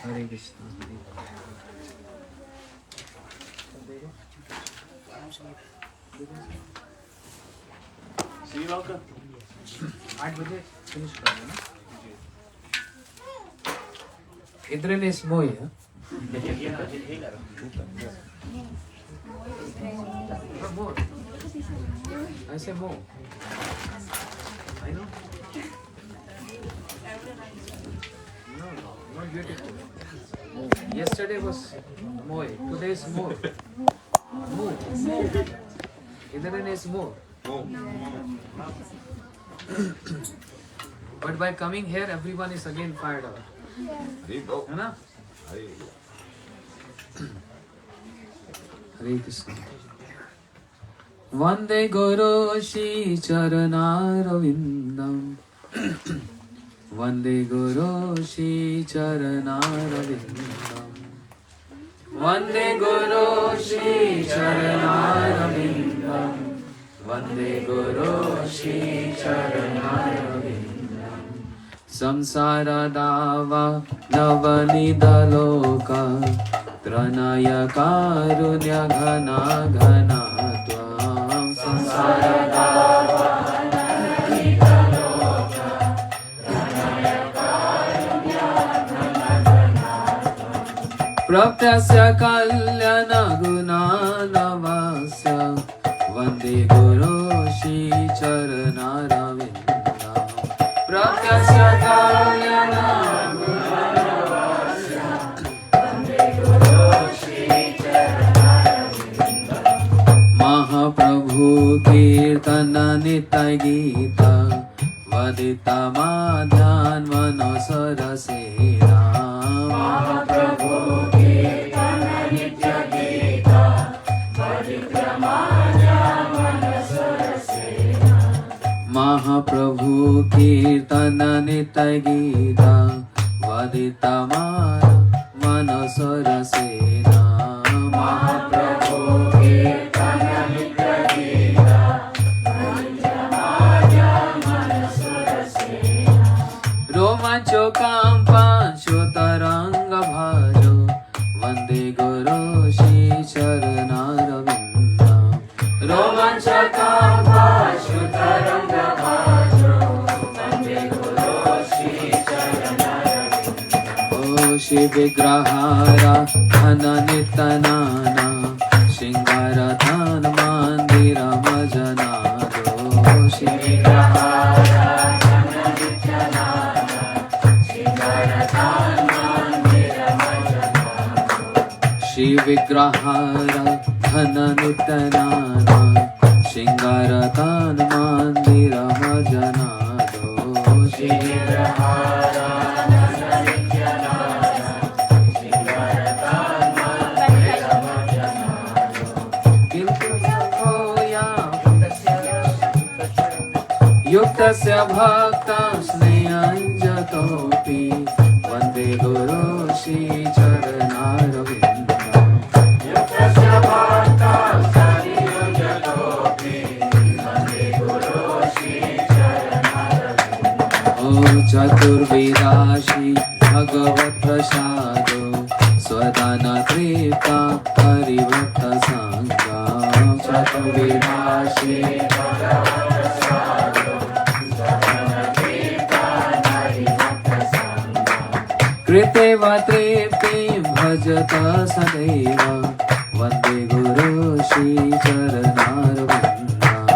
Hare Krishna. See you welcome. 8 बजे finish कर देना. इधर स्मो है. More. I say more. I know. No, not beautiful. Yesterday was more. Today is more. More. Idhar is more. But by coming here, everyone is again fired up. है ना? Hare Krishna. Vande Guru Shri Charanarvindam. Vande Guru Shri Charanarvindam. Vande Guru Shri Charanarvindam. Vande Guru Shri Charanarvindam. Samsara Dava Navanidaloka Tranaya Karunya Ghana Ghana Tvam. Samsara Dava Navanidaloka Tranaya Karunya Ghana Ghana Tvam. Praptasya Kalyana Gunanavasya Vande Guru Shri Charanarvindam. Praptasya Kalyana Gunanavasya Vande Guru Shri Charanarvindam. Mahaprabhu Kirtana Nitya Gita Vadita Madhyan Manosara Sena. Mahaprabhu Kirtana Nitya Gita Vadita Madhyan Manosara Sena. Mahaprabhu Kirtana Nitya Gita Vadita Manosara Sena. Mahaprabhu Kirtana Nitya Gita Vadita Manosara Sena. Romancho Kampan Shotaranga Bhajo Vande Guru Shri Charanarvindam. Romancho Kampan Shotaranga Bhajo Vande Guru Shri Charanarvindam. O Shri Vigrahara Dhana Nitanana Shingara Dhan Mandira Majanado. Shri Vigrahara Dhana Nitanana Shingara Dhan Mandira Majanado. Shri Vigrahara Dhana Nitanana Shingara Dhan Mandira Majanado. Shri Vigrahara Dhana Nitanana Shingara Dhan Mandira Majanado. Kiltasya Bhoya Yuktasya Bhakta Snehanjatopi Vande Guru Shri Charanarvindam. Yuktasya Bhakta Snehanjatopi Vande Guru Shri Charanarvindam. O Chaturvedashi Bhagavat Prasado Swadana Tripta Harivakta Sangha. Chaturvedashi Bhagavat Prasado Swadana Tripta Harivakta Sangha. Kriteva Tripti Bhajata Sadeva Vande Guru Shri Charanarvindam.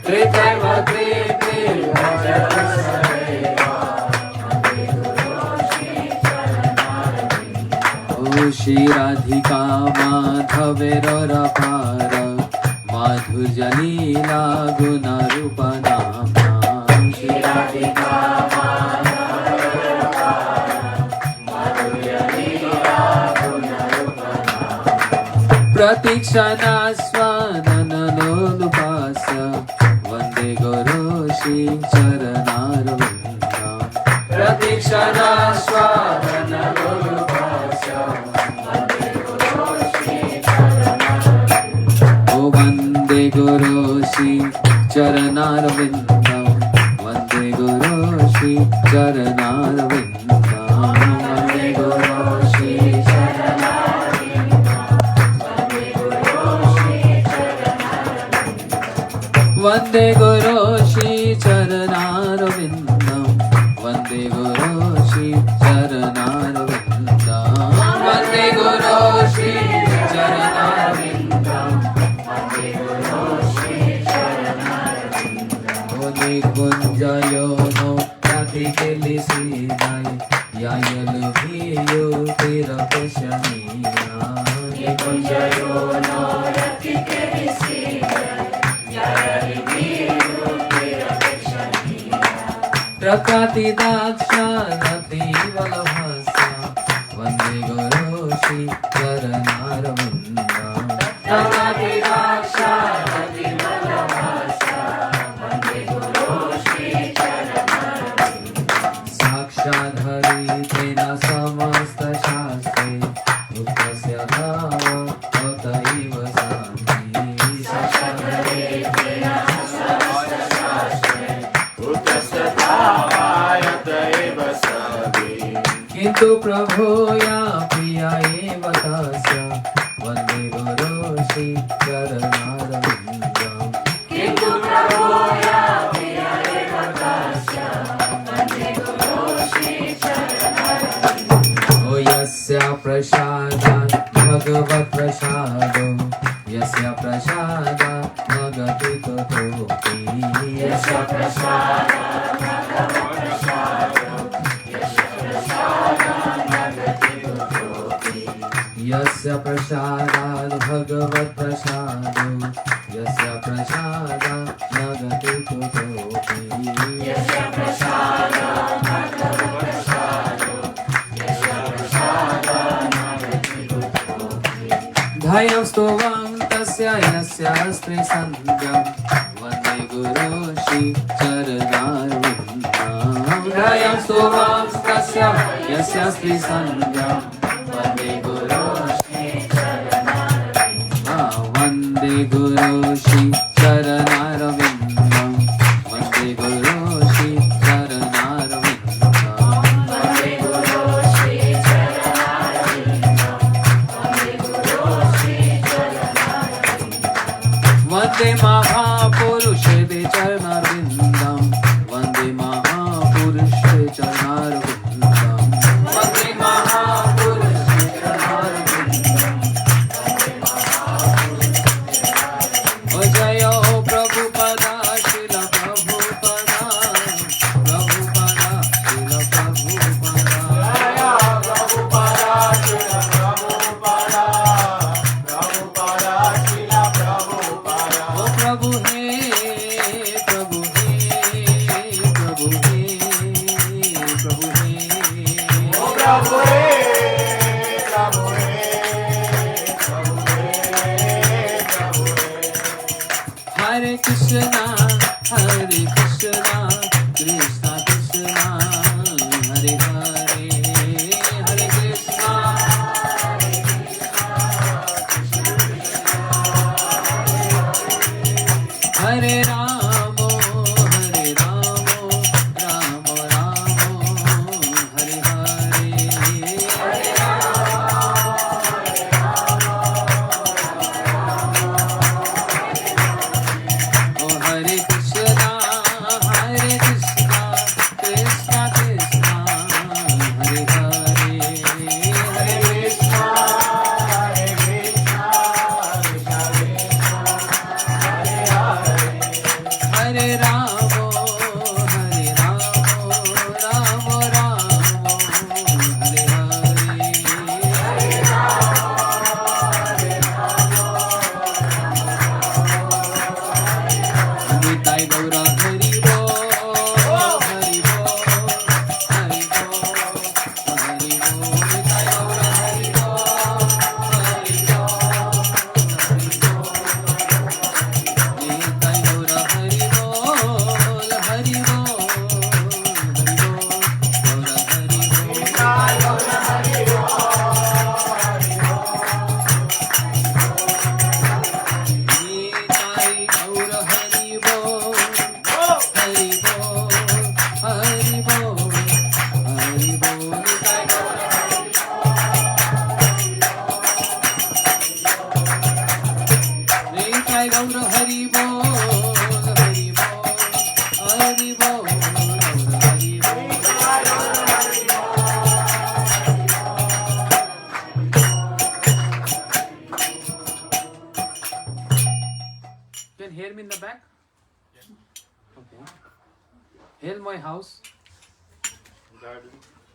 Kriteva Tripti Bhajata Sadeva Vande Guru Shri Charanarvindam. O Shri Radhika Madhavera Para Madhurya Leela Guna Rupa Nama. Shri Radhika Madhavera Para Madhurya Leela Guna Rupa Nama. Pratikshana Swadana Lolupasya Vande Guru Shri Charanarvindam. Pratikshana Swadana Lolupasya Vande Guru Shri Charanarvindam. O Vande Guru Shri Charanarvindam. Vande Guru Shri Charanarvindam. Vande Guru Shri Vande Guru Shri Charanarvindam. Vande Guru Shri Charanarvindam. Vande Guru Shri Charanarvindam. Vande Guru Shri Charanarvindam. Odi kunjayo no rati keli sinai. Yayal bhiyo tera prashaniya. Odi kunjayo no rati keli sinai. Prakati daksha nati valabhasya. Vande Guru Shri Charanarvindam. Prakati daksha nati valabhasya. Vande Guru Shri Charanarvindam. Sakshat Hari tena samasta shastre. Uttasya dhava ataiva santi. Sakshat Hari tena samasta shastre. किंतु प्रभो या प्रिया एव तस्य. वन्दे गुरो श्री चरणारविन्दम्. किंतु प्रभो या प्रिया एव तस्य. वन्दे गुरो श्री चरणारविन्दम्. ओ यस्य प्रसादात् भगवत् प्रसादो. यस्य प्रसादात् भगति ततोऽपि. यस्य प्रसादात् भगवत् प्रसादो. यस्य प्रसादात् भगवत् प्रसादो. यस्य प्रसादात् न गति कुतोऽपि. यस्य प्रसादात् भगवत् प्रसादो. यस्य प्रसादात् न गति कुतोऽपि. धैर्यं स्तुवं तस्य यस्य स्त्रीसन्ध्यं. वन्दे गुरो श्री चरणारविन्दम्. धैर्यं स्तुवं तस्य यस्य स्त्रीसन्ध्यं. वन्दे गुरो श्री चरणारविन्दम्. वन्दे गुरो श्री चरणारविन्दम्. वन्दे गुरो श्री चरणारविन्दम्. वन्दे गुरो श्री चरणारविन्दम्. वन्दे गुरो श्री चरणारविन्दम्. वन्दे महापुरुषे चरणारविन्दम्. वन्दे महापुरुषे चरणारविन्दम्. वन्दे महापुरुषे चरणारविन्दम्. ओ जय प्रभुपदा श्रील प्रभुपदा. प्रभुपदा श्रील प्रभुपदा. जय प्रभुपदा श्रील प्रभुपदा. प्रभुपदा श्रील प्रभुपदा. ओ प्रभु हे प्रभु हे प्रभु हे प्रभु हे. ओ प्रभु हे प्रभु हे प्रभु हे प्रभु हे. हरे कृष्णा कृष्णा कृष्णा हरे हरे. हरे कृष्णा हरे राम राम राम हरे हरे. हरे ओ हरे कृष्णा कृष्णा कृष्णा हरे हरे. हरे कृष्णा कृष्णा कृष्णा हरे राम राम राम हरे हरे. निताय गौर हरि बोल. हरि बोल हरि बोल हरि बोल. निताय गौर हरि बोल. हरि बोल हरि बोल. निताय गौर हरि बोल. Hail my house,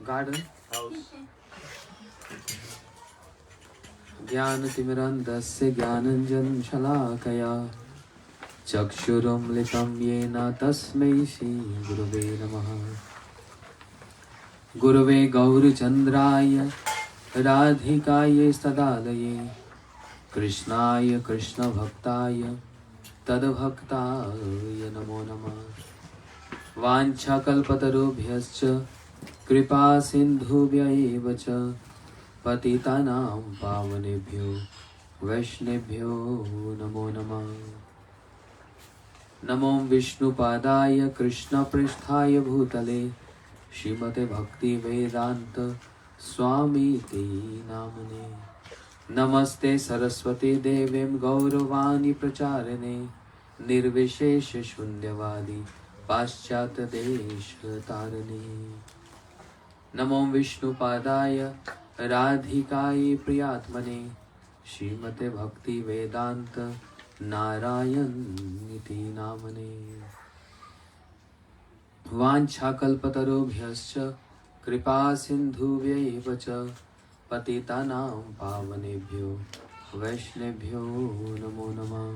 Garden. house. ज्ञानतिमिरन्धस्य ज्ञानञ्जन शलाकया चक्षुरुन्मिलितं येन तस्मै श्रीगुरवे नमः। गुरवे गौरचन्द्राय राधिकायै तदालये कृष्णाय कृष्णभक्ताय तद्भक्ताय नमो नमः। वाञ्छाकल्पतरुभ्यश्च कृपा सिन्धुभ्यैव च पतितानां पावनेभ्यो वैष्णवेभ्यो नमो नमः। नमो विष्णुपादाय कृष्णपृष्ठाय भूतले श्रीमते भक्ति वेदांत स्वामी ते नामने। नमस्ते सरस्वती देवीं गौरवाणी प्रचारिणे निर्विशेष शून्यवादी पाश्चात्य देश तारिणे। नमो विष्णुपादाय राधिकायै प्रियात्मने श्रीमते भक्ति वेदांत नारायण इति नामने। वाञ्छाकल्पतरुभ्यश्च कृपा सिन्धुभ्यैव च पतितानां पावनेभ्यो वैष्णवेभ्यो नमो नमः।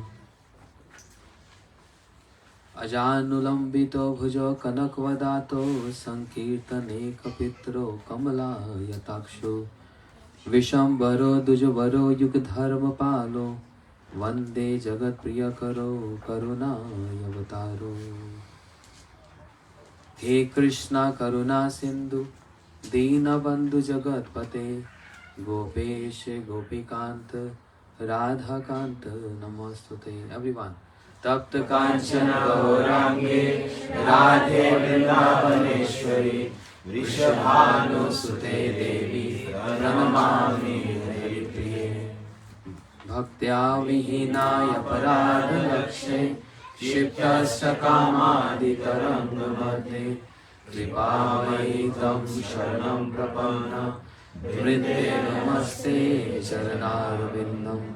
अजानुलम्बितो भुजो कनकवदातो संकीर्तने कपित्रो कमलायताक्षो विशंबरो द्विजवरो युगधर्मपालो वन्दे जगत्प्रियकरो करुणावतारो। हे कृष्णा करुणा सिंधु दीनबंधु जगतपते गोपेश गोपीकांत राधाकांत नमोस्तुते। एवरीवन। तप्त कांचन गौरांगे राधे वृंदावनेश्वरी वृषभानुसुते देवी प्रणमामि हरिप्रिये। भक्त्या विहीनाय पराधलक्ष्ये क्षिप्तस्य कामादितरङ्गमध्ये कृपामयि तं शरणं प्रपन्ना वृन्दे नमस्ते चरणारविन्दम्।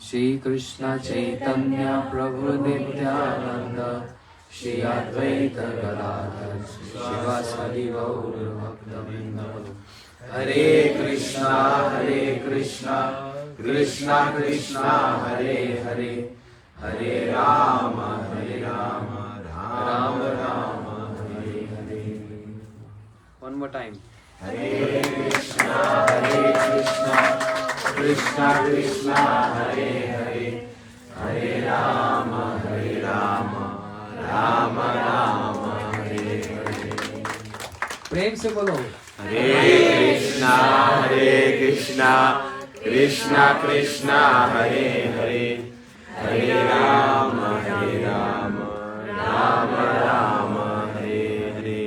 श्री कृष्ण चैतन्य प्रभु नित्यानंद श्री अद्वैत गदाधर शिवासादि गौर भक्तवृंद। Hare Krishna Krishna Krishna Hare Hare Hare Rama Rama Rama Hare Hare. One more time. Hare Krishna Krishna Krishna Hare Hare Hare Rama Rama Rama Hare Hare. प्रेम से बोलो। हरे कृष्णा कृष्णा कृष्णा हरे हरे हरे राम राम राम हरे हरे।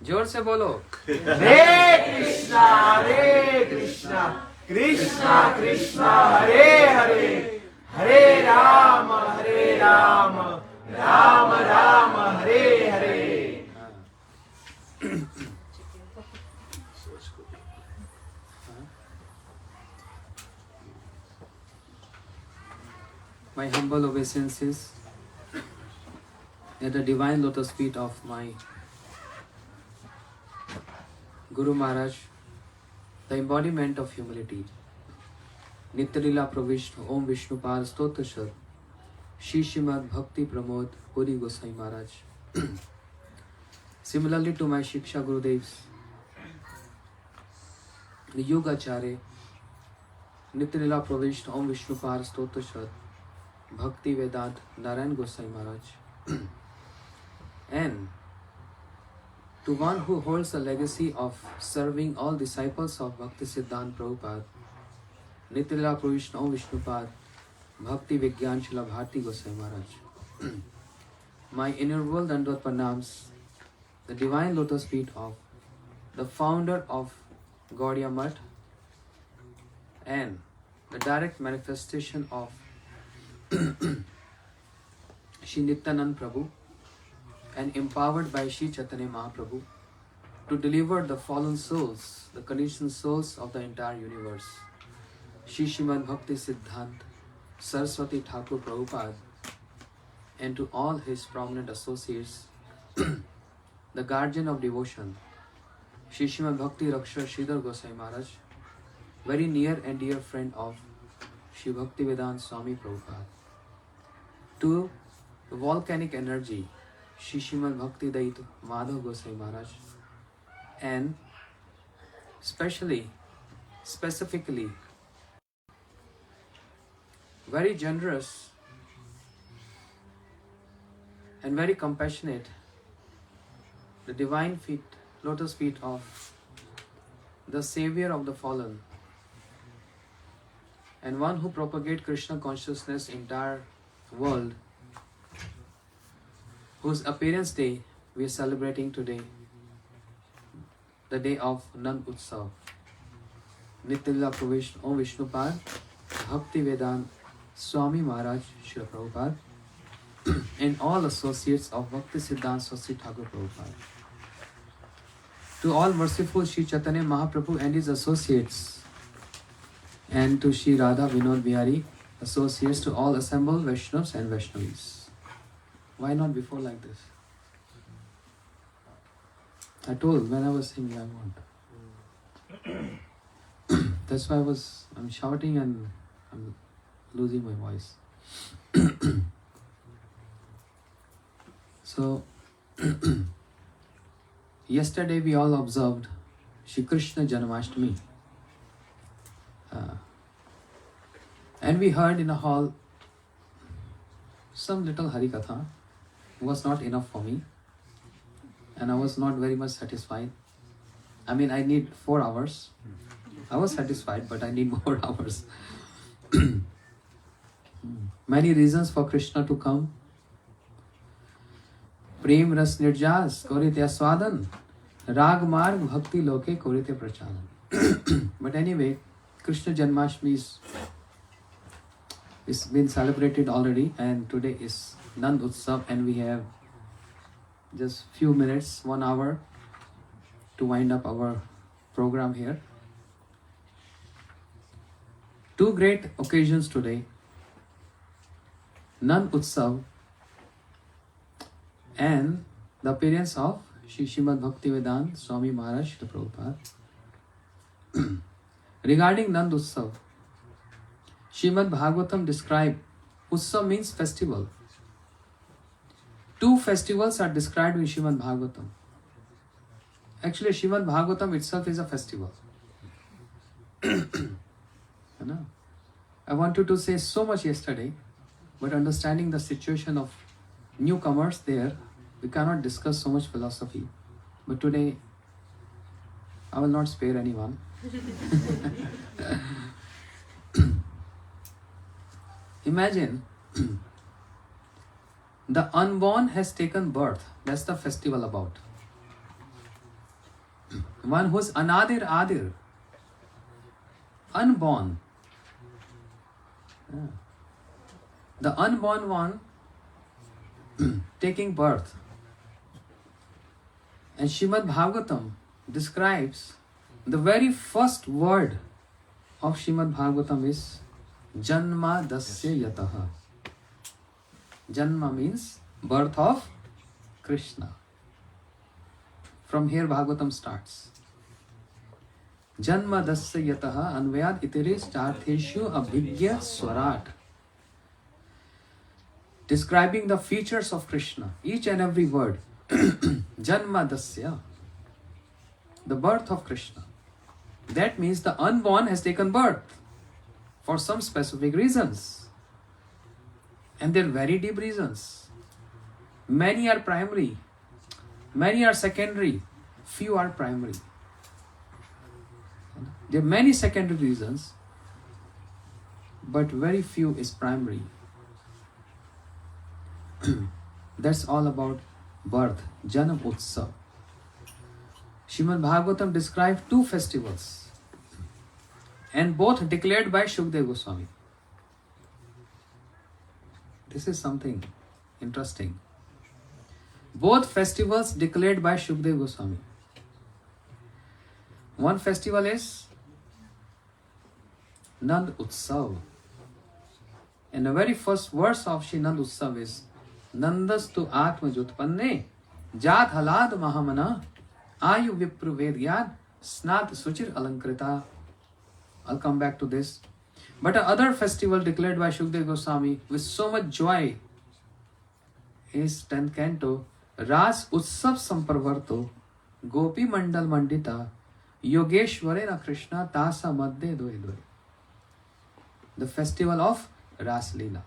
जोर से बोलो। हरे कृष्णा कृष्णा कृष्णा हरे हरे हरे राम राम राम हरे हरे। My humble obeisances at the divine lotus feet of my Guru Maharaj, the embodiment of humility. Nityalila Pravishta Om Vishnupad Stotrashad Shri Srimad Bhakti Pramod Puri Gosai Maharaj. Similarly to my Shiksha Gurudevs, the Yogacharya Nityalila Pravishta Om Vishnupad Stotrashad Bhakti Vedant Narayan Gosai Maharaj, and to one who holds the legacy of serving all disciples of Bhakti Siddhanta Prabhupada, Nityalila Pravishta Om Vishnupad Bhakti Vigyan Srila Bharti Gosai Maharaj. My innumerable Dandot Pranams, the divine lotus feet of the founder of Gaudiya Math and the direct manifestation of Shri Nityanand Prabhu and empowered by Shri Chaitanya Mahaprabhu to deliver the fallen souls, the conditioned souls of the entire universe, Shri Srimad Bhakti Siddhant Saraswati Thakur Prabhupada, and to all his prominent associates, the guardian of devotion, Shri Srimad Bhakti Raksha Sridhar Gosai Maharaj, very near and dear friend of Shri Bhaktivedanta Swami Prabhupada, to the volcanic energy, Shri Srimad Bhakti Dait Madhav Gosai Maharaj, and specifically, very generous and very compassionate, the divine lotus feet of the savior of the fallen, and one who propagates Krishna consciousness in entire world, whose appearance day we are celebrating today, the day of Nandotsava. Nityalila Pravish Om Vishnupad, Bhaktivedanta Swami Maharaj Srila Prabhupada, and all associates of Bhakti Siddhanta Saraswati Thakur Prabhupada. To all merciful Sri Chaitanya Mahaprabhu and his associates, and to Sri Radha Vinod Bihari associates, to all assembled Vaishnavas and Vaishnavis. Why not before like this? I told when I was singing I want. That's why I'm shouting and I'm losing my voice. So, yesterday we all observed Shri Krishna Janmashtami. And we heard in a hall some little Harikatha. Was not enough for me. And I was not very much satisfied. I mean, I need 4 hours. I was satisfied, but I need more hours. Many reasons for Krishna to come. Prem ras nirjas korite aswadan, rag marg bhakti loke korite prachalan. But anyway, Krishna Janmashtami is been celebrated already, and today is Nandotsava, and we have just few minutes, 1 hour to wind up our program here. 2 great occasions today. Nandotsava and the appearance of Shri Srimad Bhaktivedanta Swami Maharaj Srila Prabhupada. Regarding Nandotsava, Srimad Bhagavatam described, Utsav means festival. 2 festivals are described in Srimad Bhagavatam. Actually, Srimad Bhagavatam itself is a festival. I wanted to say so much yesterday, but understanding the situation of newcomers there, we cannot discuss so much philosophy. But today, I will not spare anyone. Imagine, the unborn has taken birth. That's the festival about. One who's anadir adir, unborn. Yeah. The unborn one taking birth. And Srimad Bhagavatam describes the very first word of Srimad Bhagavatam is Janma dasya yataha. Janma means birth of Krishna. From here Bhagavatam starts. Janma dasya yataha anvayad itiris chartheshu abhigya swarat. Describing the features of Krishna, each and every word. Janma dasya, the birth of Krishna. That means the unborn has taken birth for some specific reasons. And they're very deep reasons. Many are primary, many are secondary, few are primary. There are many secondary reasons, but very few is primary. That's all about birth, Janam Utsav. Srimad Bhagavatam describes 2 festivals, and both declared by Shukdev Goswami. This is something interesting. Both festivals declared by Shukdev Goswami. One festival is Nand Utsav. And the very first verse of Shri Nand Utsav is Nandastu Atma Jutpanne Jat Halad Mahamana Ayu Vipru Vedyad Snat Suchir Alankrita. I'll come back to this. But another festival declared by Shukdev Goswami with so much joy is 10th canto Ras Utsav Samparvarto Gopi Mandal Mandita Yogeshwarena Krishna Tasa Madhye Doi Doi. The festival of Ras Leela.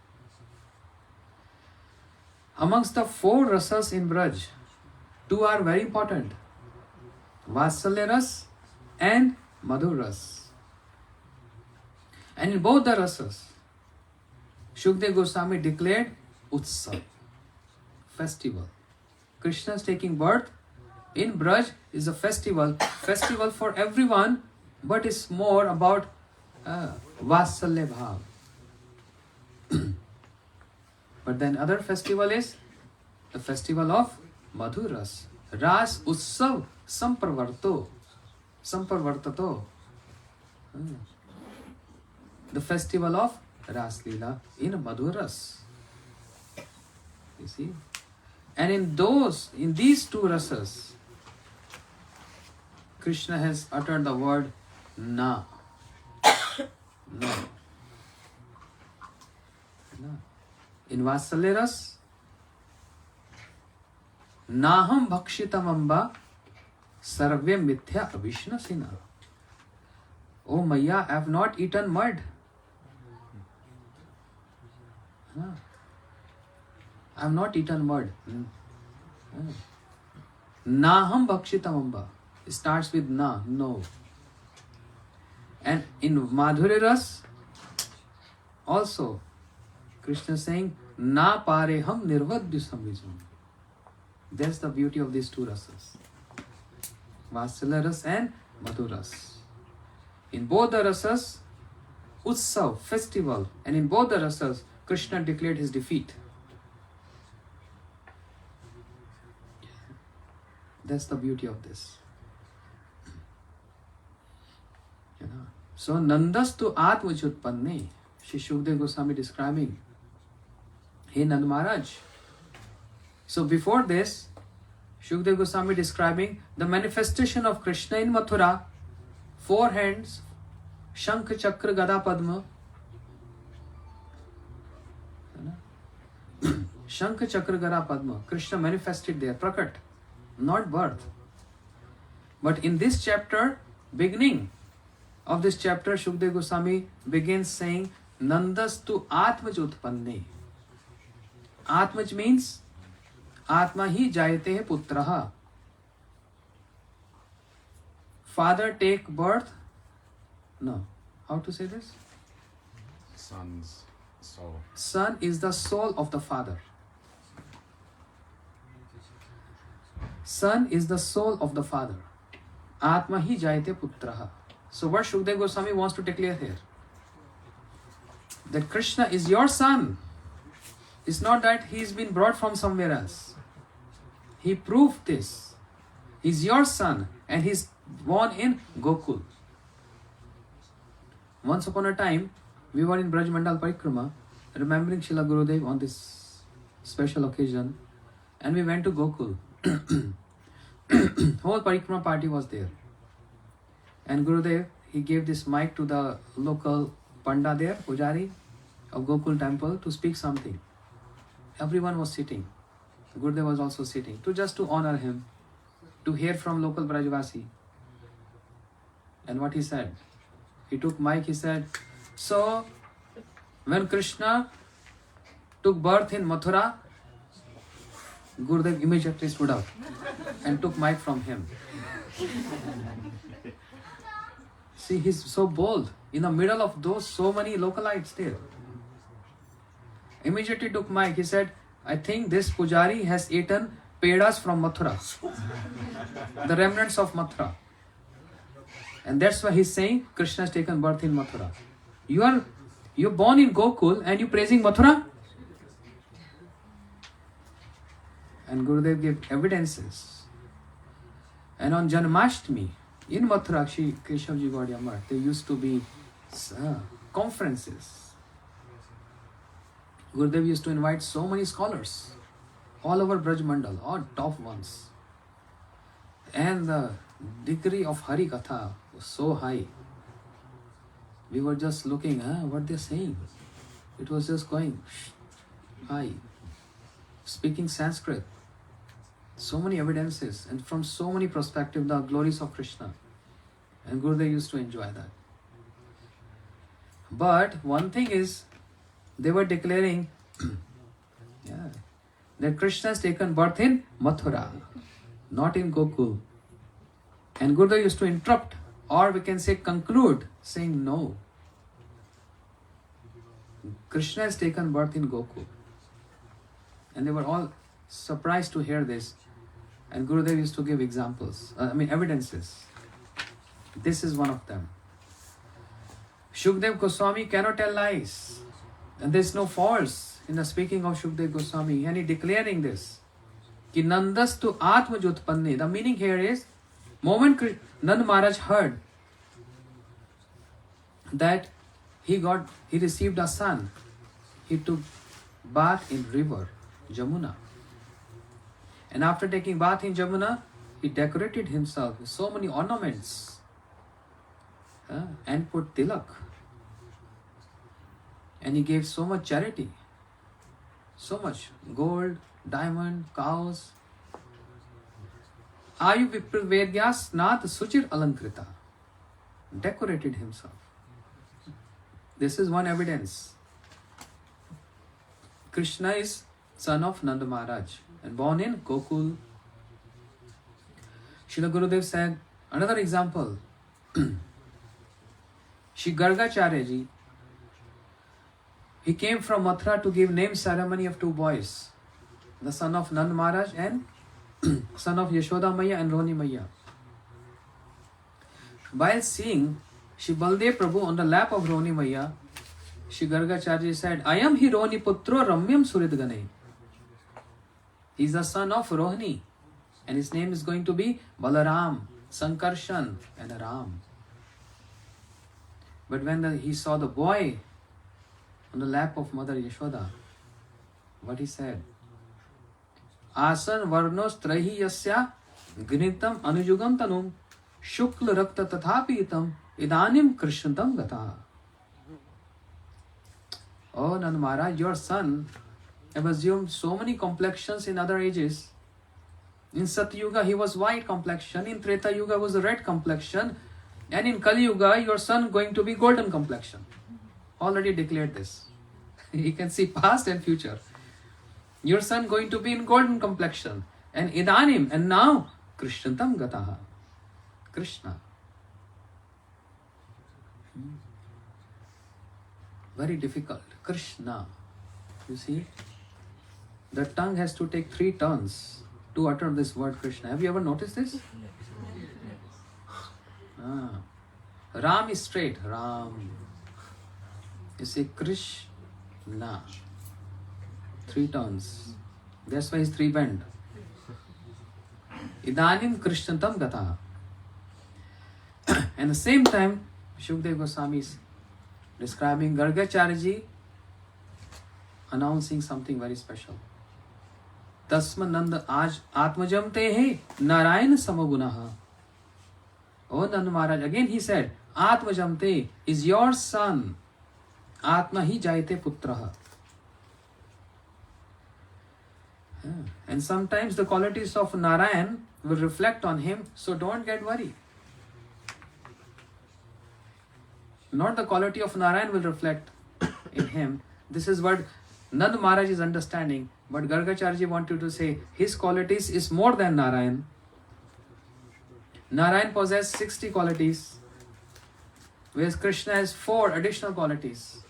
Amongst the 4 rasas in Braj, 2 are very important. Vatsalya Ras and Madhur Ras. And in both the rasas, Shukdev Goswami declared Utsav, festival. Krishna is taking birth in Braj is a festival for everyone, but it's more about Vatsalya Bhav. But then other festival is the festival of Madhur Ras. Ras Utsav Samparvartato. The festival of Ras Leela in Madhur Ras. You see? And in these 2 rasas, Krishna has uttered the word Na. No. No. In Vatsalya Ras, Naham Bhakshitam Amba Sarve Mithya Avishnasina. Oh Maya, I have not eaten mud. I have not eaten mud. Naham Bhakshitam Amba. It starts with Na, no. And in Madhurya Ras, also, Krishna is saying, Na pareham nirvadya samvijam. That's the beauty of these 2 rasas. Vatsalya Ras and Madhur Ras. In both the rasas, Utsav, festival, and in both the rasas, Krishna declared his defeat. That's the beauty of this. So, Nandastu Atma Jutpanne, Shri Shukdev Goswami describing, hey Nand Maharaj. So before this, Shukdev Goswami describing the manifestation of Krishna in Mathura, 4 hands, Shankh, Chakra, Gada, Padma. Shankh, Chakra, Gada, Padma. Krishna manifested there, Prakat, not birth. But in this chapter, beginning of this chapter, Shukdev Goswami begins saying, Nandastu Atmaj Utpanne. Atmaj means Atma hi jayate hai putraha. Father take birth. No. How to say this? Son's soul. Son is the soul of the father. Son is the soul of the father. Atma hi jayate putraha. So what Shukdev Goswami wants to declare here? That Krishna is your son. It's not that he's been brought from somewhere else. He proved this. He's your son and he's born in Gokul. Once upon a time, we were in Braj Mandal Parikrama, remembering Srila Gurudev on this special occasion, and we went to Gokul. Whole Parikrama party was there. And Gurudev, he gave this mic to the local Panda there, Pujari of Gokul temple, to speak something. Everyone was sitting. Gurudev was also sitting, just to honor him, to hear from local Brajvasi. And what he said? He took mic, he said, so when Krishna took birth in Mathura, Gurudev immediately stood up and took mic from him. See, he's so bold. In the middle of those so many localites there. Immediately took mic. He said, I think this Pujari has eaten pedas from Mathura. The remnants of Mathura. And that's why he's saying Krishna has taken birth in Mathura. You're born in Gokul and you're praising Mathura? And Gurudev gave evidences. And on Janmashtami, in Mathura, Keshavji Gaudiya Math, there used to be conferences. Gurudev used to invite so many scholars all over Braj Mandal, all top ones. And the degree of Hari Katha was so high. We were just looking, what they're saying. It was just going high. Speaking Sanskrit. So many evidences and from so many perspectives, the glories of Krishna. And Gurudev used to enjoy that. But one thing is, they were declaring that Krishna has taken birth in Mathura, not in Gokul. And Gurudev used to interrupt, or we can say conclude, saying no. Krishna has taken birth in Gokul. And they were all surprised to hear this. And Gurudev used to give examples, evidences. This is one of them. Shukdev Goswami cannot tell lies. And there is no false in the speaking of Shukdev Goswami. And he declaring this. Ki nandastu atma jutpanne. The meaning here is, moment Nand Maharaj heard that he received a son, he took bath in river Jamuna. And after taking bath in Jamuna, he decorated himself with so many ornaments and put tilak. And he gave so much charity, so much gold, diamond, cows. Ayu Vipravedyas Nath Suchir Alankrita. Decorated himself. This is one evidence. Krishna is son of Nanda Maharaj and born in Gokul. Srila Gurudev said, another example. Shri Gargacharya ji, he came from Mathura to give name ceremony of two boys, the son of Nand Maharaj and son of Yashoda Maya and Roni Maya. While seeing Shri Baldev Prabhu on the lap of Roni Maya, Shri Gargacharya said, I am hi Roni Putro Ramyam Suridgane. He is the son of Rohini and his name is going to be Balaram, Sankarshan and Ram. But when he saw the boy on the lap of Mother Yashoda, what he said? Asan varnos trahi yasya gnitam anujugam tanum shukla rakta tathapitam idanim krishnatam gata. Oh Nand Maharaj, your son have assumed so many complexions in other ages. In Satyuga he was white complexion, in Treta Yuga was a red complexion, and in Kali Yuga your son going to be golden complexion. Already declared this. He can see past and future. Your son going to be in golden complexion. And idanim, and now, Krishnatam gataha. Krishna. Very difficult. Krishna. You see? The tongue has to take 3 turns to utter this word Krishna. Have you ever noticed this? Ram is straight. Ram. You say Krishna. 3 turns. That's why it's 3 bend. Idanim Krishnatam gata. And at the same time, Shukdev Goswami is describing Gargacharya ji announcing something very special. Tasma Nanda Aj Atmajam Tehe Narayan Samagunaha. Oh Nanda Maharaj, again he said, Atmajam Te is your son. Atma hi jayate putraha. And sometimes the qualities of Narayan will reflect on him, so don't get worried. Not the quality of Narayan will reflect in him. This is what Nand Maharaj is understanding. But Gargacharya wanted to say his qualities is more than Narayan. Narayan possesses 60 qualities, whereas Krishna has 4 additional qualities.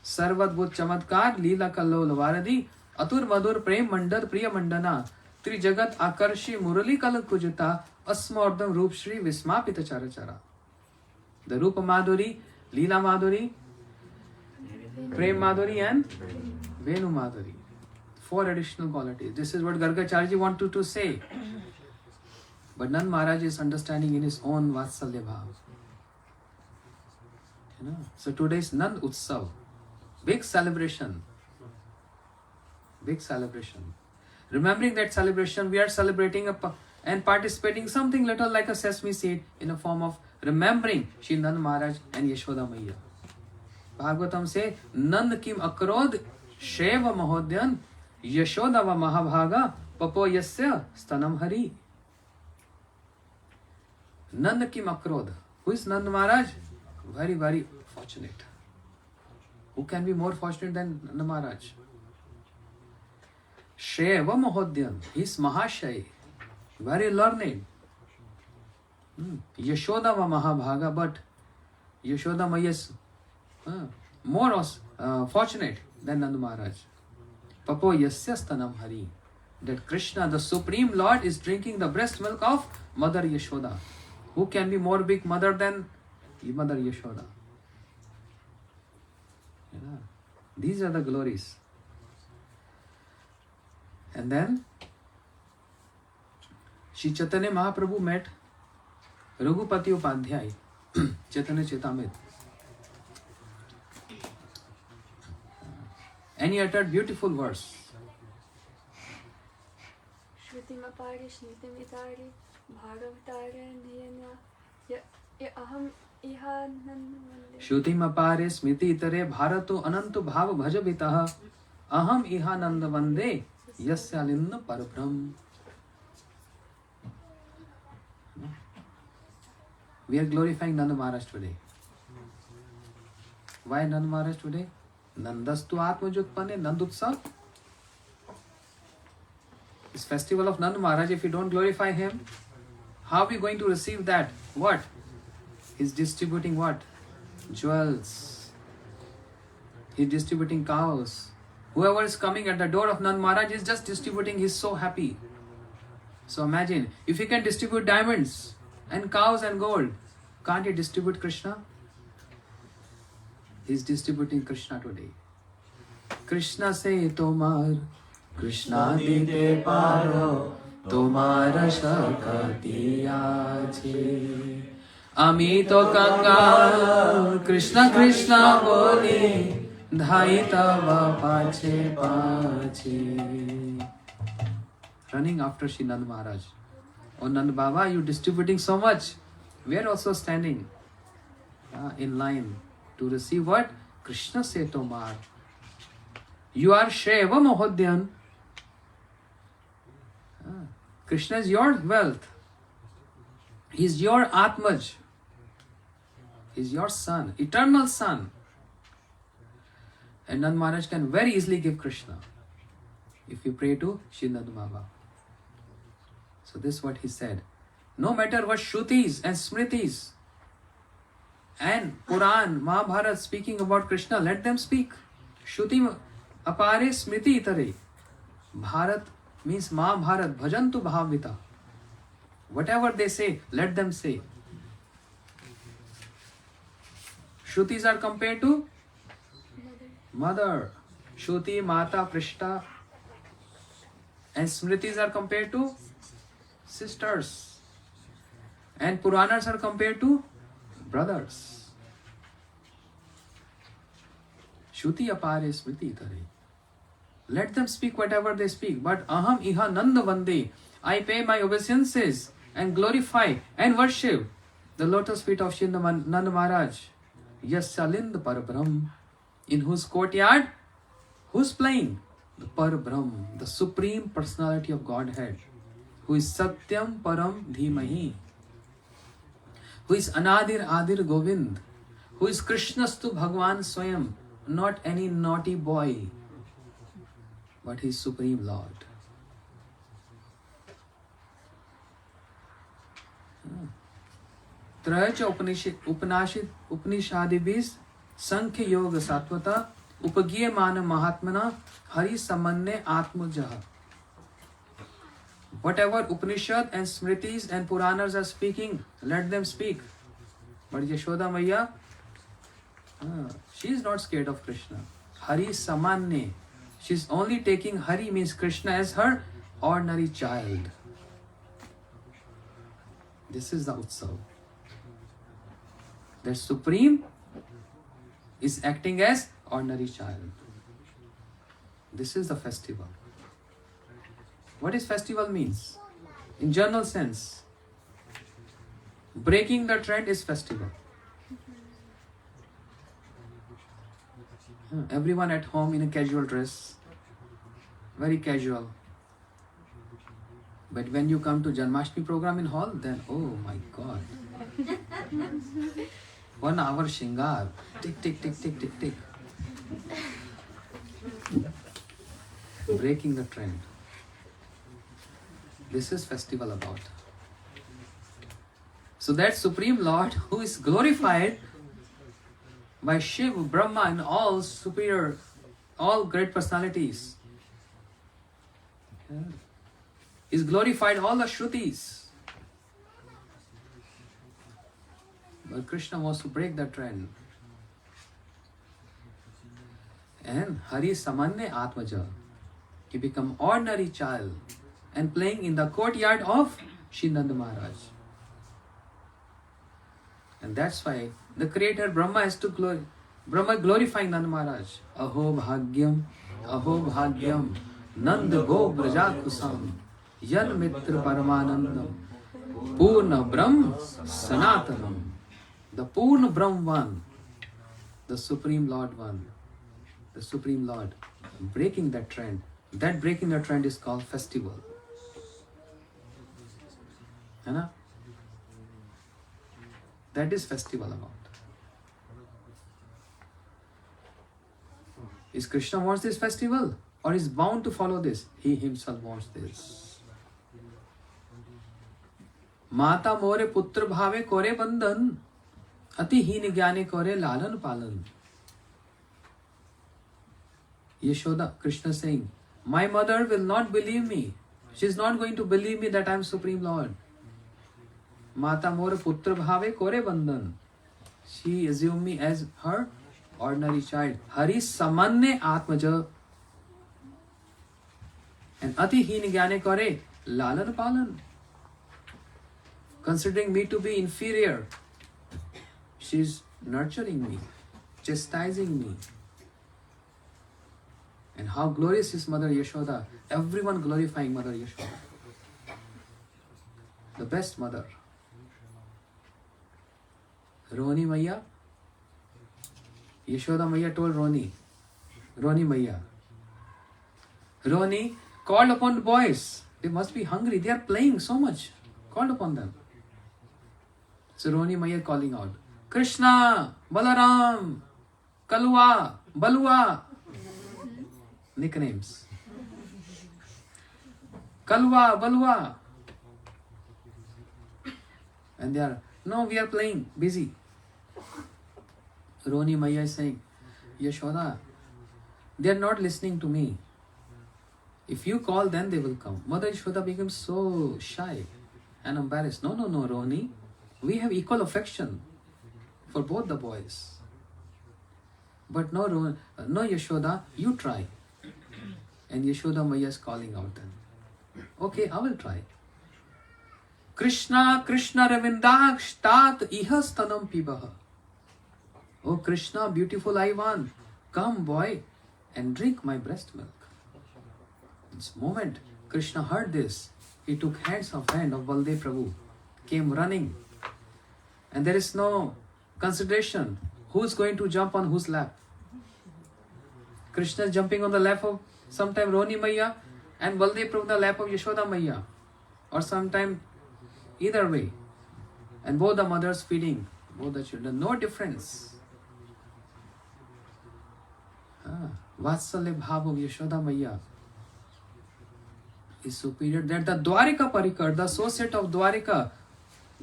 Sarvadbhut Chamatkar, Leela Kallol Varadi, Atur Madur Prem Mandar Priya Mandana, Tri Jagat Akarshi Murali Kal Kujita, Asmordam Roop Shri Vismapita Charachara. The Rupa Madhuri, Leela Madhuri, Prem Madhuri and Venu Madhuri. 4 additional qualities. This is what Gargacharya wanted to say. But Nand Maharaj is understanding in his own Vatsalya Bhav. You know? So today is Nandotsava. Big celebration. Big celebration. Remembering that celebration, we are celebrating and participating something little like a sesame seed in a form of remembering Shri Nand Maharaj and Yashoda Maiya. Bhagavatam say, Nand kim akrodh sheva mahodyan Yashoda va mahabhaga papo yasya stanam hari. Nand kim akrodh. Who is Nand Maharaj? Very, very fortunate. Who can be more fortunate than Nand Maharaj? Sheva Mahodyan, he is Mahashay, very learned. Yashoda va Mahabhaga, but Yashoda Maiya is more fortunate than Nand Maharaj. Papo Yasya Stanam Hari. That Krishna, the Supreme Lord, is drinking the breast milk of Mother Yashoda. Who can be more big mother than Mother Yashoda? Yeah. These are the glories. And then Shri Chaitanya Mahaprabhu met Raghupati Upadhyay, Chaitanya Chaitamrit. And he uttered beautiful verse. Shruti mapari shniti mitari bhagavatare niyanya aham iha nandavande. Shruti mapare smiti itare bharato anantu bhava bhajavitaha aham iha nandavande yasyalinna parabram. We are glorifying Nanda Maharaj today. Why Nanda Maharaj today? Nandastu Atmajutpane Nandotsava. This festival of Nanda Maharaj, if we don't glorify him, how are we going to receive that? What? He's distributing what? Jewels. He's distributing cows. Whoever is coming at the door of Nanda Maharaj is just distributing. He's so happy. So imagine, if he can distribute diamonds and cows and gold, can't he distribute Krishna? He's distributing Krishna today. Krishna say tomar, Krishna dite paro, tomara shakati ache. Amito kangal, Krishna Krishna boli, dhai tava pache pache. Running after Shri Nand Maharaj. Oh Nand Baba, you distributing so much. We are also standing in line to receive what? Krishna se tomar. You are Sheva Mahodyan. Krishna is your wealth. He is your Atmaj. He is your son, eternal son. And Nand Maharaj can very easily give Krishna if you pray to Shri Nand Baba. So this is what he said. No matter what Shrutis and Smritis and Puran, Mahabharata speaking about Krishna, let them speak. Shruti apare smriti itare. Bharat means Mahabharata, bhajantu bhavita. Whatever they say, let them say. Shrutis are compared to mother. Shruti, Mata, Prishta. And Smritis are compared to sisters. And Puranas are compared to brothers. Shruti apare smriti tare. Let them speak whatever they speak. But aham iha nanda vande. I pay my obeisances and glorify and worship the lotus feet of Shri Nanda Maharaj. Yasyalind Parabram. In whose courtyard? Who's playing? The Parabram, the Supreme Personality of Godhead. Who is Satyam Param Dhimahi. Who is Anadir Adir Govind. Who is Krishnastu Bhagwan Swayam. Not any naughty boy, but his Supreme Lord. Trayacha Upanishadibis Sankhya Yoga Satvata Upagiyamana Mahatmana Hari Samanne Atmajaha. Whatever Upanishad and Smritis and Puranas are speaking, let them speak. But Yashoda Maiya, she is not scared of Krishna. Hari Samanne. She is only taking Hari means Krishna as her ordinary child. This is the Utsav. The Supreme is acting as ordinary child. This is the festival. What is festival means? In general sense, breaking the trend is festival. Everyone at home in a casual dress, very casual. But when you come to Janmashtami program in hall, then oh my God, 1 hour shingar, tick tick tick tick tick tick, breaking the trend. This is festival about. So that Supreme Lord who is glorified by Shiva, Brahma and all superior, all great personalities, is glorified all the Shrutis. But Krishna wants to break the trend. And Hari Samanya Atmaja, he become ordinary child and playing in the courtyard of Shri Nanda Maharaj. And that's why the creator Brahma has to Brahma glorifying Nanda Maharaj. Aho bhagyam, Nanda go braja kusam, yan mitra paramanandam, purna brahm sanatanam. The Purna Brahm one, the Supreme Lord one, the Supreme Lord, breaking that trend. That breaking the trend is called festival. है ना? That is festival about. Is Krishna wants this festival or is bound to follow this? He himself wants this. Mata more putra bhave kore bandhan, ati heen gyane kore lalan palan. Yashoda, Krishna saying, my mother will not believe me. She is not going to believe me that I am Supreme Lord. Mata more putra bhave kore bandhan. She assumed me as her ordinary child. Hari samanya atmaja. And ati heen gyane kore lalan palan. Considering me to be inferior, she is nurturing me, chastising me. And how glorious is Mother Yashoda. Everyone glorifying Mother Yashoda. The best mother. Roni Maya. Yashoda Maya told Roni Maya, Roni called upon the boys. They must be hungry. They are playing so much. Called upon them. So Roni Maya calling out, Krishna, Balaram, Kalua, Balua. Nicknames. Kalwa, Balwa. And they are, no, we are playing, busy. Roni Maya is saying, Yashoda, they are not listening to me. If you call, then they will come. Mother Yashoda becomes so shy and embarrassed. No, Roni. We have equal affection for both the boys. But no, Yashoda, you try. And Yashoda Maya is calling out then. Okay, I will try. Krishna, Krishna Ravindaksh Tat Ihastanam Pibaha. Oh Krishna, beautiful Ivan, come boy and drink my breast milk. This moment Krishna heard this, he took hand of Baldev Prabhu, came running. And there is no consideration who is going to jump on whose lap. Krishna is jumping on the lap of sometime Roni Maya and Baldev Prabhu on the lap of Yashoda Maya. Or sometime either way. And both the mothers feeding both the children. No difference. Vatsalya Bhav of Yashoda Maya is superior. That the Dwarika Parikar, the associate of Dwarika,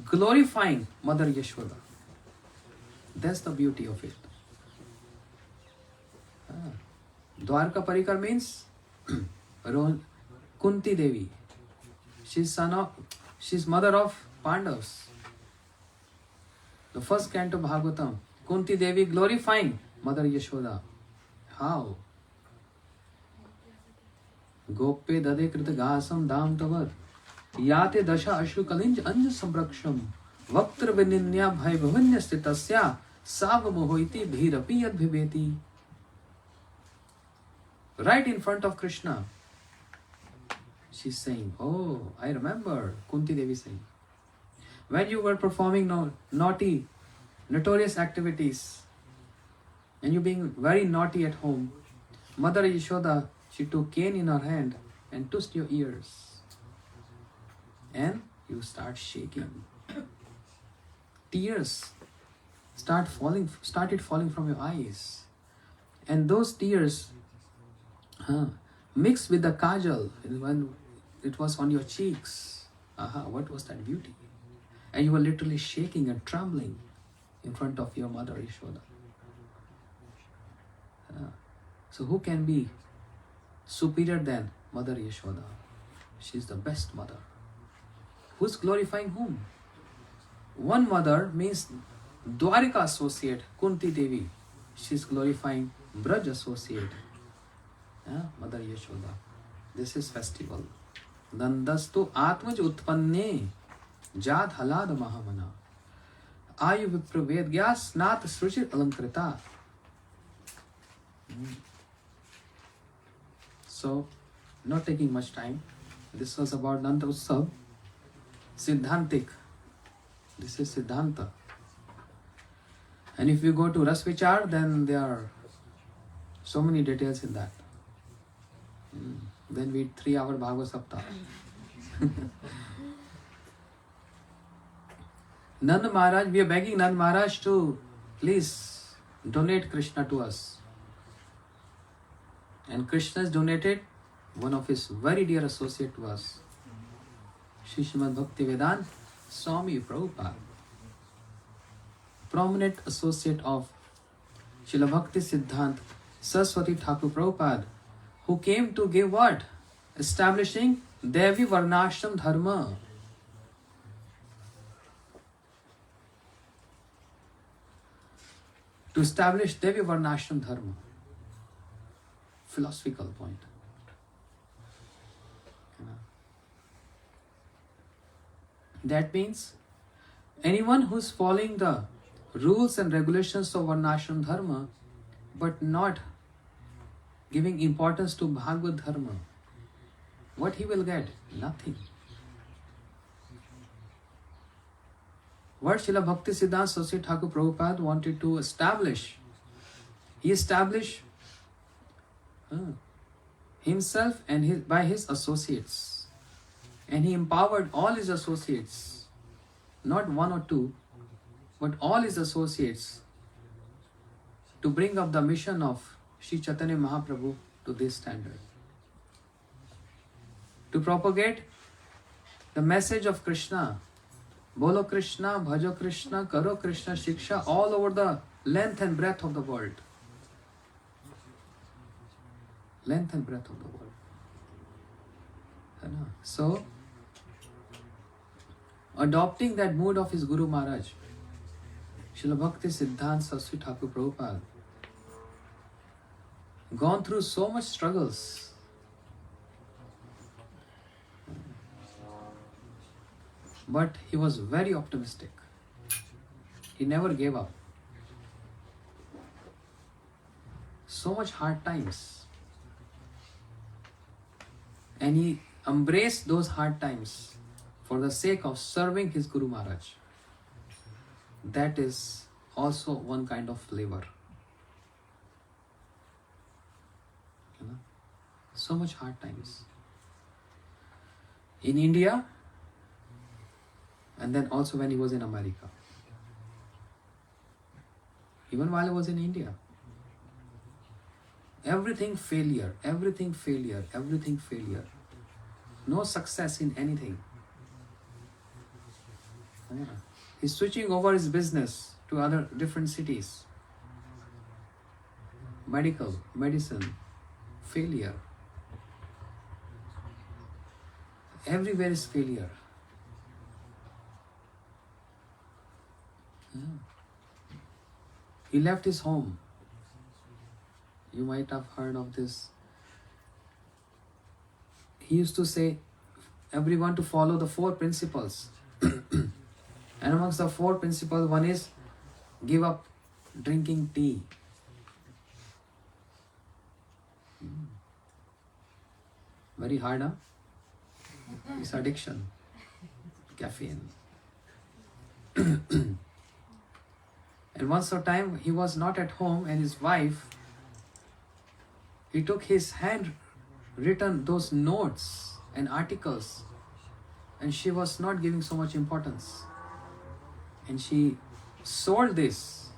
glorifying Mother Yashoda. That's the beauty of it. Dwarka Parikar means Kunti Devi. She's mother of Pandavas. The first canto of Bhagavatam, Kunti Devi glorifying Mother Yashoda. How? Gope dade krita gasam dam tavat. Yate dasha ashru kalinj anja sambraksham. Vaktra vininya bhai bhavanya stitasya. Savamohoiti bhirapi yad bhiveti. Right in front of Krishna. She's saying, oh, I remember Kunti Devi saying, when you were performing naughty, notorious activities, and you being very naughty at home, Mother Yashoda, she took cane in her hand and twist your ears. And you start shaking. Tears started falling from your eyes. And those tears mixed with the kajal when it was on your cheeks. What was that beauty? And you were literally shaking and trembling in front of your Mother Yashoda. So who can be superior than Mother Yashoda? She's the best mother. Who's glorifying whom? One mother means Dwarika associate, Kunti Devi. She's glorifying Braj associate, Mother Yashoda. This is festival. Nandastu Atmaj Utpanne Jad Halad Mahamana Ayu Vipravedgya Snat Sruchit Alankrita. So, not taking much time. This was about Nandotsava. Siddhantik. This is Siddhanta. And if you go to Rasvichar, then there are so many details in that. Then we 3-hour Bhagavad Saptah. Nand Maharaj, we are begging Nand Maharaj to please donate Krishna to us. And Krishna has donated one of his very dear associate to us, Srimad Bhaktivedanta Swami Prabhupada, prominent associate of Srila Bhakti Siddhanta Saraswati Thakur Prabhupada, who came to give what? Establishing Devi Varnashram Dharma. To establish Devi Varnashram Dharma. Philosophical point. That means anyone who's following the rules and regulations of Varnashram Dharma but not giving importance to Bhagavad Dharma, what he will get? Nothing. What Srila Bhakti Siddhanta Saraswati Thakur Prabhupada wanted to establish, he established himself and by his associates. And he empowered all his associates, not one or two, but all his associates, to bring up the mission of Sri Chaitanya Mahaprabhu to this standard. To propagate the message of Krishna, Bolo Krishna, Bhajo Krishna, Karo Krishna Shiksha, all over the length and breadth of the world. Length and breadth of the world. So, adopting that mood of his Guru Maharaj, Srila Bhakti Siddhanta Saraswati Thakur Prabhupada, gone through so much struggles. But he was very optimistic. He never gave up. So much hard times. And he embraced those hard times for the sake of serving his Guru Maharaj. That is also one kind of flavor. So much hard times. In India, and then also when he was in America. Even while I was in India. Everything failure, everything failure, everything failure. No success in anything. He's switching over his business to other different cities. Medicine, failure. Everywhere is failure. He left his home. You might have heard of this. He used to say everyone to follow the 4 principles. And amongst the 4 principles, one is give up drinking tea. Very hard, huh? It's addiction. Caffeine. And once a time he was not at home and his wife, he took his handwritten those notes and articles, and she was not giving so much importance. And she sold these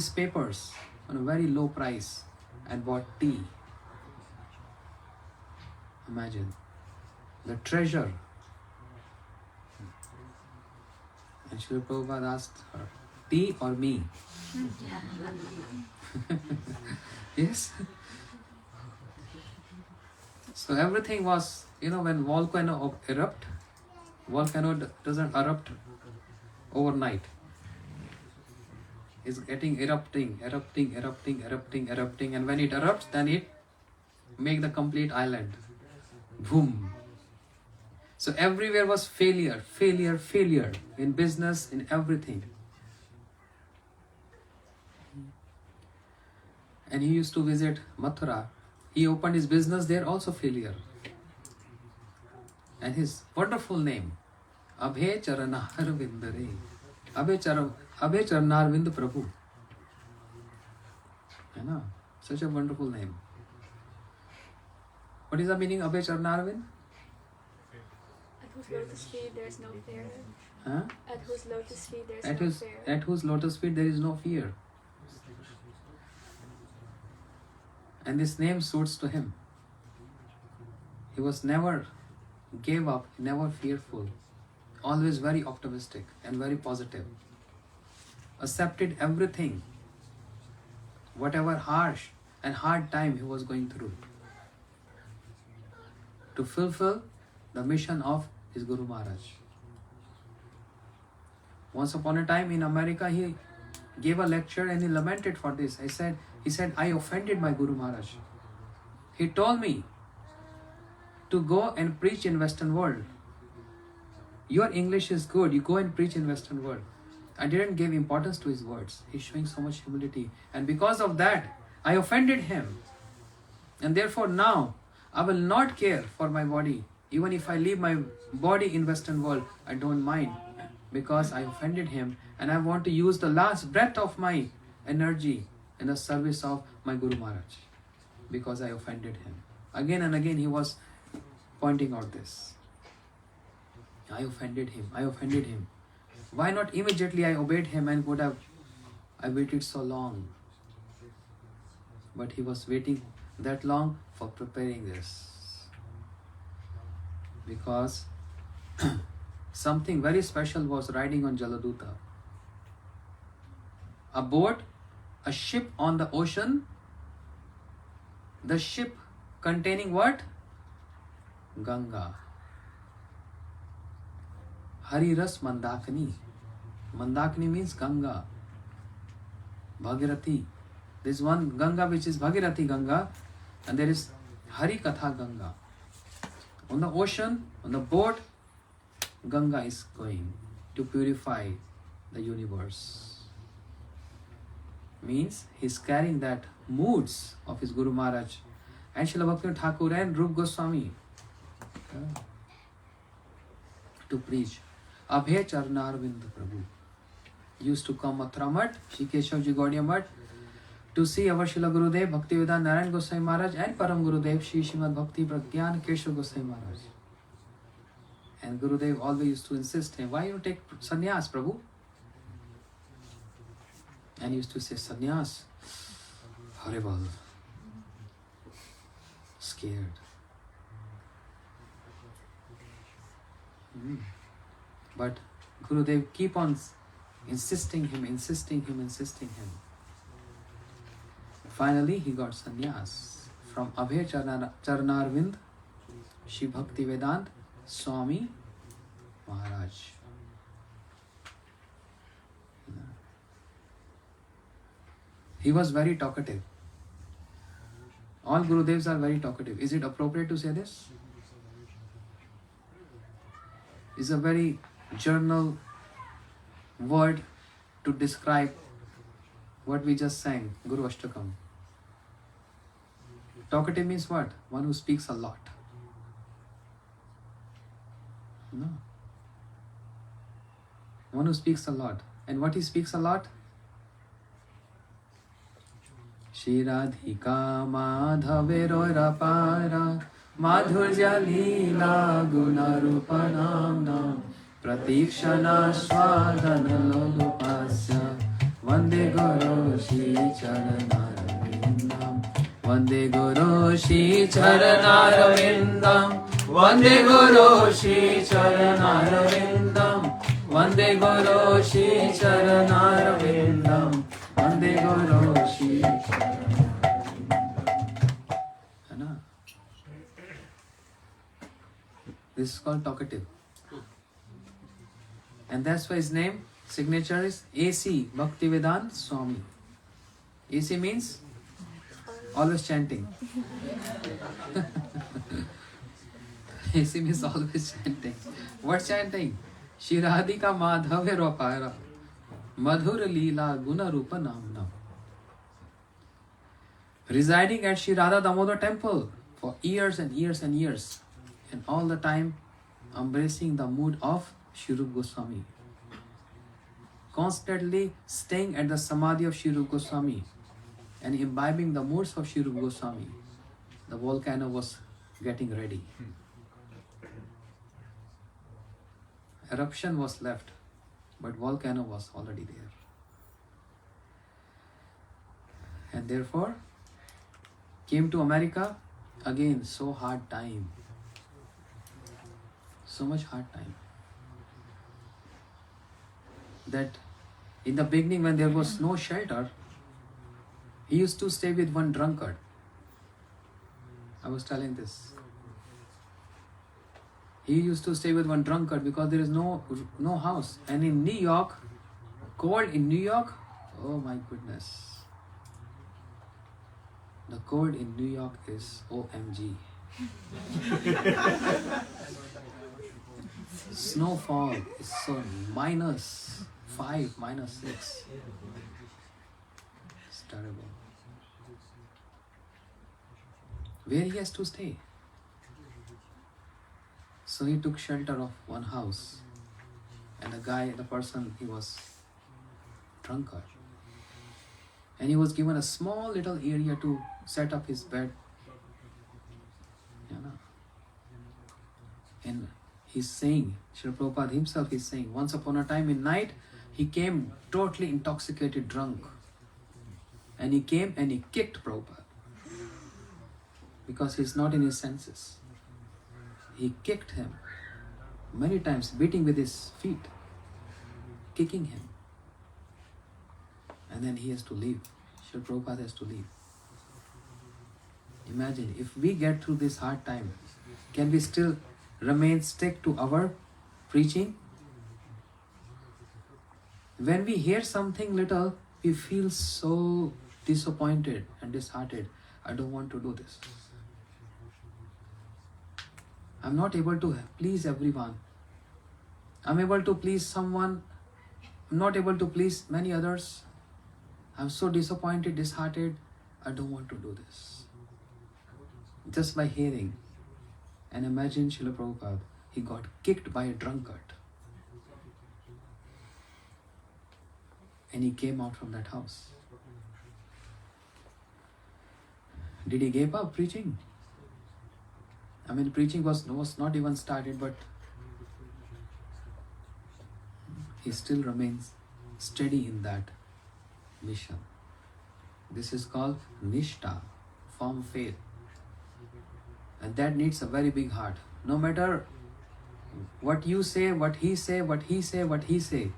papers on a very low price and bought tea. Imagine the treasure. And Srila Prabhupada asked her, tea or me? Yes. So everything was, when volcano erupt, volcano doesn't erupt overnight. It's getting erupting, and when it erupts, then it make the complete island. Boom. So everywhere was failure in business, in everything. And he used to visit Mathura. He opened his business there, also failure. And his wonderful name, Abhay Charanarvindare. Abhay Charanarvind Prabhu. You know, such a wonderful name. What is the meaning of Abhay Charanarvind? At whose lotus feet there is no fear. Huh? At whose lotus feet there is no fear. At whose lotus feet there is no fear. And this name suits to him. He was never gave up, never fearful, always very optimistic and very positive. Accepted everything, whatever harsh and hard time he was going through, to fulfill the mission of his Guru Maharaj. Once upon a time in America, he gave a lecture and he lamented for this. He said, I offended my Guru Maharaj. He told me to go and preach in Western world. Your English is good, you go and preach in Western world. I didn't give importance to his words. He's showing so much humility. And because of that, I offended him. And therefore now, I will not care for my body. Even if I leave my body in Western world, I don't mind. Because I offended him. And I want to use the last breath of my energy in the service of my Guru Maharaj. Because I offended him. Again and again he was pointing out this. I offended him. Why not immediately I obeyed him and I waited so long. But he was waiting that long for preparing this. Because something very special was riding on Jaladuta. A boat, a ship on the ocean. The ship containing what? Ganga. Hariras Mandakini. Mandakini means Ganga. Bhagirathi. There is one Ganga which is Bhagirathi Ganga, and there is Hari Katha Ganga. On the ocean, on the boat, Ganga is going to purify the universe. Means he is carrying that moods of his Guru Maharaj and Srila Bhakti Thakur and Rup Goswami to preach. Abhay Charanarvind Prabhu used to come Mathura Math, Shri Keshavji Gaudiya Math, to see our Srila Gurudev Bhaktivedanta Narayan Goswami Maharaj and Param Gurudev Shri Srimad Bhakti Pragyan Keshav Goswami Maharaj. And Gurudev always used to insist him, why you take sannyas, Prabhu? And he used to say, sannyas, horrible, scared. But Gurudev keep on insisting him. Finally, he got sannyas from Abhay Charanarvind, Shri Bhaktivedanta Swami Maharaj. He was very talkative. All Gurudevs are very talkative. Is it appropriate to say this? It's a very journal word to describe What we just sang, Guru Ashtakam. Talkative means what? One who speaks a lot. No. One who speaks a lot. And what he speaks a lot? Shri Radhika Madhavera Para Madhurya Leela Gunarupa Namna Pratikshana Swadana Lolupasya Vande Guru Shri Charanarvindam Vande Guru Shri Charanarvindam Vande Guru Shri Charanarvindam Vande Guru Shri Charanarvindam Vande Guru Shri Charanarvindam. This is called talkative. And that's why his name, signature is AC, Bhaktivedanta Swami. AC means always chanting. AC means always chanting. What chanting? Shri Radhika Madhavera Para Madhur Leela Guna Rupa Namna. Residing at Shri Radha Damodar temple for years and years and years. And all the time embracing the mood of Shri Rupa Goswami. Constantly staying at the samadhi of Shri Rupa Goswami and imbibing the moods of Shri Rupa Goswami. The volcano was getting ready. Eruption was left, but volcano was already there. And therefore, came to America, again so hard time. So much hard time. That in the beginning when there was no shelter, he used to stay with one drunkard. I was telling this. He used to stay with one drunkard because there is no house. And in New York, cold in New York, oh my goodness. The cold in New York is OMG. Snowfall is so -5, -6. It's terrible. Where he has to stay? So he took shelter of one house. And the person, he was drunkard. And he was given a small little area to set up his bed. And he's saying, Srila Prabhupada himself is saying, once upon a time in night, he came totally intoxicated, drunk. And he came and he kicked Prabhupada. Because he's not in his senses. He kicked him many times, beating with his feet, kicking him. And then he has to leave. Srila Prabhupada has to leave. Imagine, if we get through this hard time, can we still stick to our preaching? When we hear something little, we feel so disappointed and disheartened. I don't want to do this. I'm not able to please everyone. I'm able to please someone. I'm not able to please many others. I'm so disappointed, disheartened. I don't want to do this. Just by hearing. And imagine Srila Prabhupada, he got kicked by a drunkard. And he came out from that house. Did he give up preaching? I mean, preaching was not even started, but he still remains steady in that mission. This is called Nishta, firm faith. And that needs a very big heart. No matter what you say, what he say, what he say, what he say,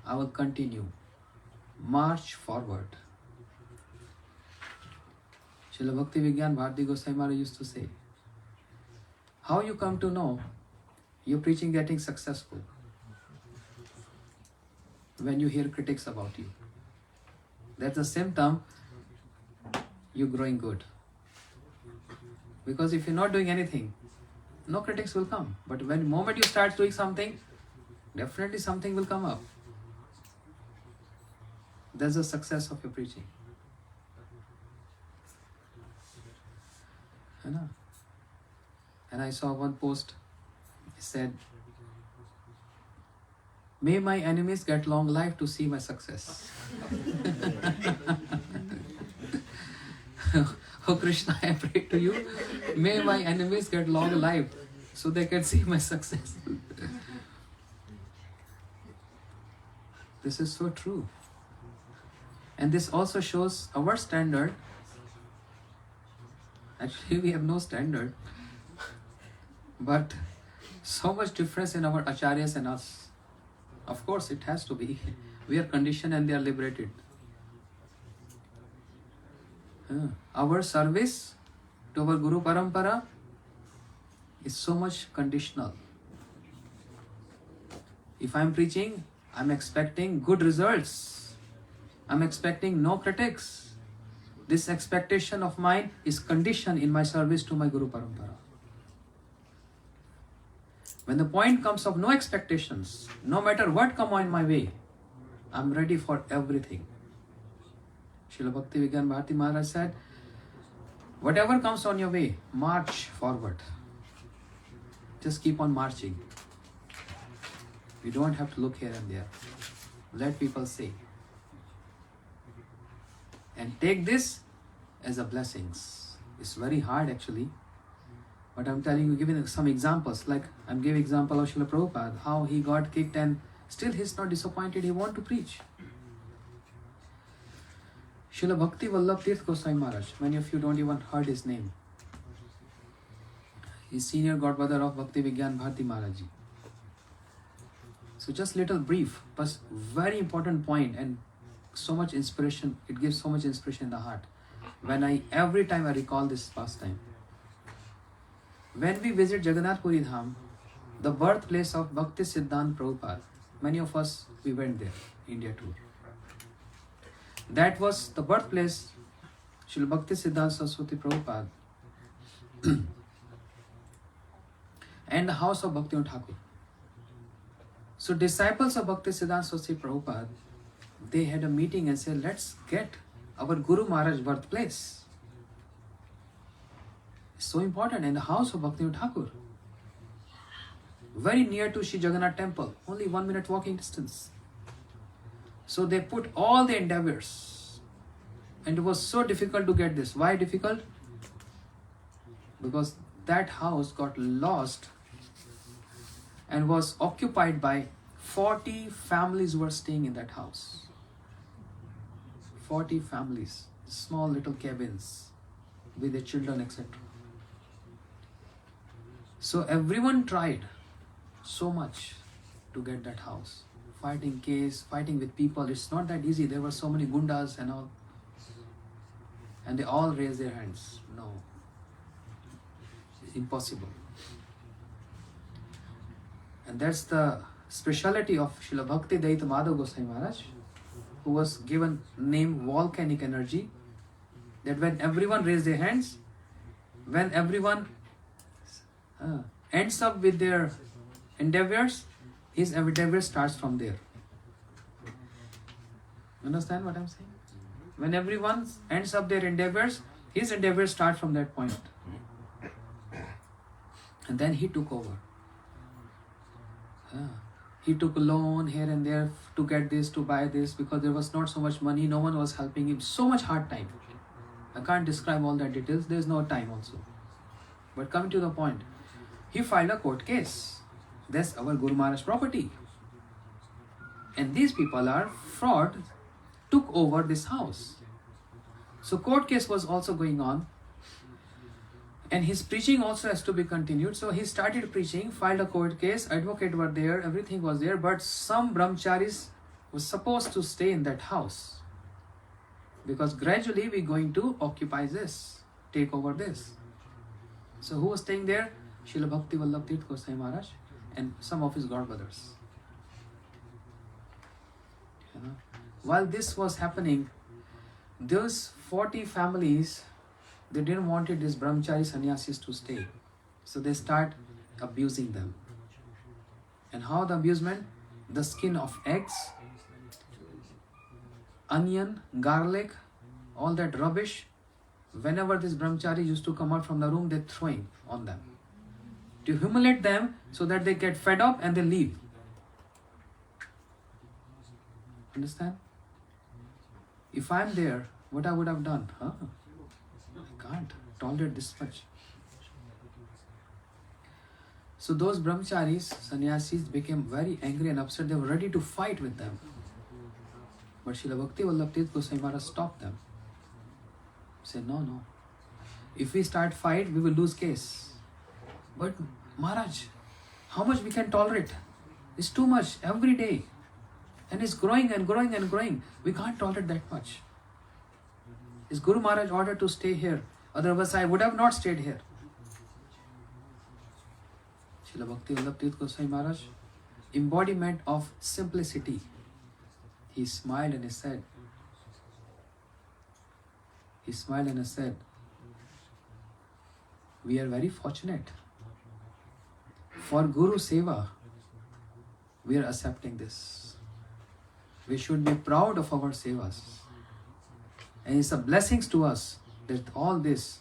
I will continue. March forward. Srila Bhakti Vigyan Bharati Goswami Maharaj used to say, how you come to know your preaching getting successful? When you hear critics about you. That's a symptom you're growing good. Because if you're not doing anything, no critics will come. But when the moment you start doing something, definitely something will come up. That's the success of your preaching. You know? And I saw one post, it said, "May my enemies get long life to see my success." Oh Krishna, I pray to you, may my enemies get long life so they can see my success. This is so true. And this also shows our standard. Actually, we have no standard. But so much difference in our acharyas and us. Of course, it has to be. We are conditioned and they are liberated. Our service to our Guru Parampara is so much conditional. If I am preaching, I am expecting good results. I am expecting no critics. This expectation of mine is conditioned in my service to my Guru Parampara. When the point comes of no expectations, no matter what come on my way, I am ready for everything. Srila Bhakti Vigyan Bharati Maharaj said, whatever comes on your way, march forward. Just keep on marching. You don't have to look here and there. Let people say. And take this as a blessings. It's very hard actually. But I'm telling you, giving some examples. Like I'm giving example of Srila Prabhupada, how he got kicked and still he's not disappointed, he wants to preach. Srila Bhakti Vallabh Tirth Goswami Maharaj, many of you don't even heard his name. He's senior godbrother of Bhakti Vigyan Bharati Maharaj ji. So just little brief, but very important point and so much inspiration, it gives so much inspiration in the heart. Every time I recall this pastime. When we visit Jagannath Puri Dham, the birthplace of Bhakti Siddhanta Prabhupada, many of us, we went there, India tour. That was the birthplace, Srila Bhakti Siddhanta Saraswati Prabhupada, and the house of Bhaktivinoda Thakur. So disciples of Bhakti Siddhanta Saraswati Prabhupada, they had a meeting and said, let's get our Guru Maharaj birthplace. It's so important, in the house of Bhaktivinoda Thakur. Very near to Sri Jagannath temple, only 1 minute walking distance. So they put all the endeavors. And it was so difficult to get this. Why difficult? Because that house got lost and was occupied by 40 families who were staying in that house. 40 families, small little cabins with their children, etc. So everyone tried so much to get that house. Fighting case, fighting with people, it's not that easy. There were so many gundas and all. And they all raised their hands. No. It's impossible. And that's the speciality of Srila Bhakti Daita Madhav Goswami Maharaj, who was given name volcanic energy, that when everyone raised their hands, when everyone ends up with their endeavors, his endeavor starts from there. Understand what I'm saying? When everyone ends up their endeavors, his endeavors start from that point. And then he took over. He took a loan here and there to get this, to buy this, because there was not so much money, no one was helping him. So much hard time. I can't describe all the details, there's no time also. But coming to the point, he filed a court case. That's our Guru Maharaj property. And these people are fraud, took over this house. So court case was also going on. And his preaching also has to be continued. So he started preaching, filed a court case, advocate were there, everything was there. But some brahmacharis were supposed to stay in that house. Because gradually we're going to occupy this, take over this. So who was staying there? Srila Bhakti Vallabh Tirth Goswami Maharaj and some of his godbrothers. While this was happening, those 40 families, they didn't want these brahmachari sannyasis to stay. So they start abusing them. And how the abusement? The skin of eggs onion, garlic, all that rubbish. Whenever this brahmachari used to come out from the room, they throwing on them to humiliate them so that they get fed up and they leave. Understand? If I'm there, what I would have done? I can't tolerate this much. So those brahmacharis, sannyasis, became very angry and upset. They were ready to fight with them. But Srila Bhakti Vallabh Tirtha Goswami Maharaj stopped them. Said, no. If we start fight, we will lose case. But Maharaj, how much we can tolerate? It's too much every day. And it's growing and growing and growing. We can't tolerate that much. Is Guru Maharaj ordered to stay here? Otherwise I would have not stayed here. Srila Bhakti Vallabh Tirtha Goswami Maharaj, embodiment of simplicity. He smiled and he said, we are very fortunate. For Guru Seva, we are accepting this. We should be proud of our sevas. And it's a blessing to us that all this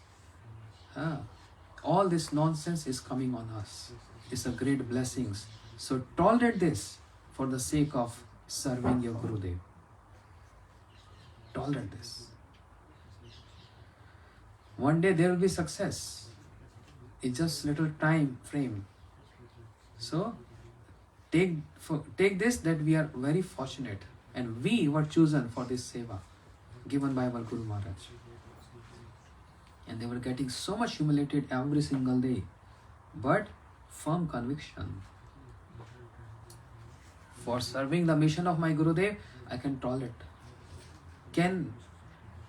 nonsense is coming on us. It's a great blessing. So tolerate this for the sake of serving your Gurudev. Tolerate this. One day there will be success. It's just little time frame. So take this that we are very fortunate and we were chosen for this seva given by our Guru Maharaj. And they were getting so much humiliated every single day. But firm conviction. For serving the mission of my Gurudev, I can tolerate.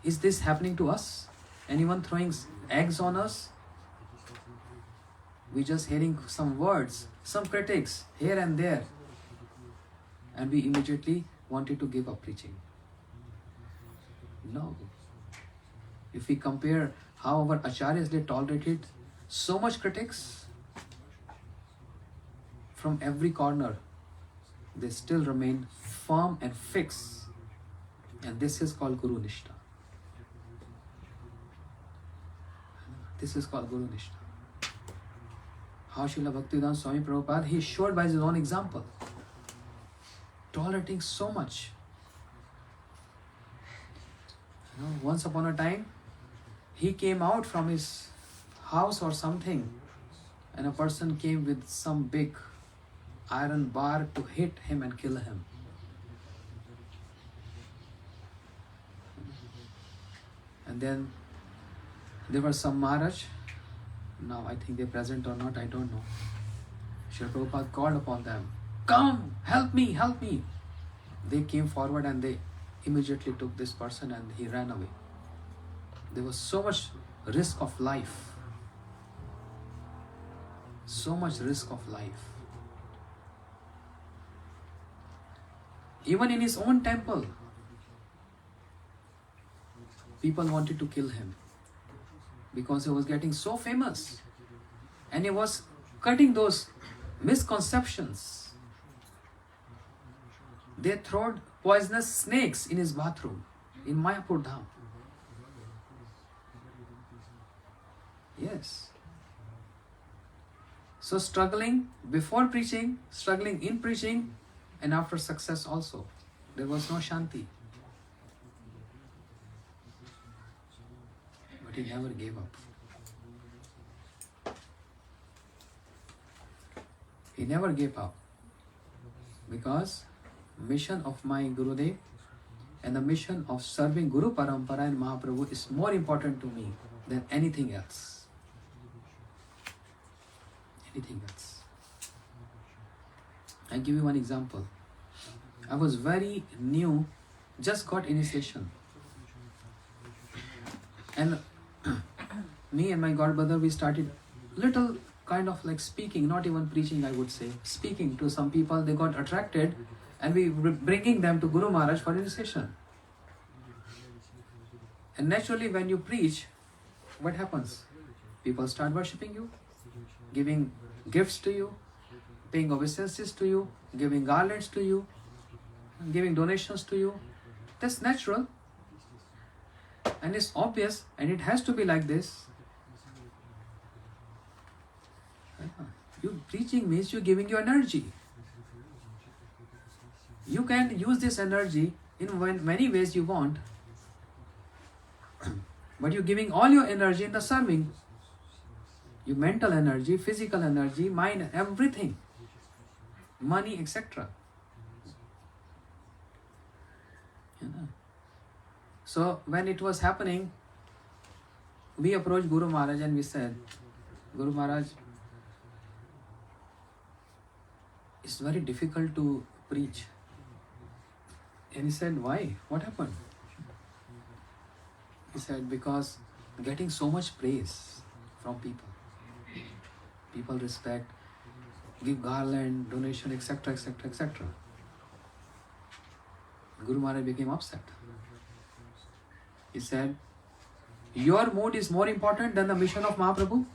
Is this happening to us? Anyone throwing eggs on us? We just hearing some words, some critics here and there. And we immediately wanted to give up preaching. No. If we compare how our acharyas, they tolerated so much critics from every corner, they still remain firm and fixed. And this is called Guru Nishtha. This is called Guru Nishtha. How Srila Bhaktivedanta Swami Prabhupada, he showed by his own example. Tolerating so much. Once upon a time, he came out from his house or something, and a person came with some big iron bar to hit him and kill him. And then there was some Maharaj. Now I think they're present or not, I don't know. Srila Prabhupada called upon them. Come, help me, help me. They came forward and they immediately took this person and he ran away. There was so much risk of life. So much risk of life. Even in his own temple, people wanted to kill him because he was getting so famous and he was cutting those misconceptions. They threw poisonous snakes in his bathroom in Mayapur Dham. Yes. So struggling before preaching, struggling in preaching, and after success also. There was no Shanti. But he never gave up. He never gave up. Because mission of my Gurudev and the mission of serving Guru Parampara and Mahaprabhu is more important to me than anything else. Anything else. I'll give you one example. I was very new, just got initiation. And me and my godbrother, we started little kind of like speaking, not even preaching, I would say. Speaking to some people, they got attracted and we were bringing them to Guru Maharaj for initiation. And naturally when you preach, what happens? People start worshipping you, giving gifts to you, paying obeisances to you, giving garlands to you, giving donations to you. That's natural. And it's obvious, and it has to be like this. You preaching means you're giving your energy. You can use this energy in many ways you want. But you're giving all your energy in the serving. Your mental energy, physical energy, mind, everything. Money, etc. So when it was happening, we approached Guru Maharaj and we said, Guru Maharaj, it's very difficult to preach. And he said, why? What happened? He said, because getting so much praise from people. People respect, give garland, donation, etc., etc., etc. Guru Maharaj became upset. He said, your mood is more important than the mission of Mahaprabhu?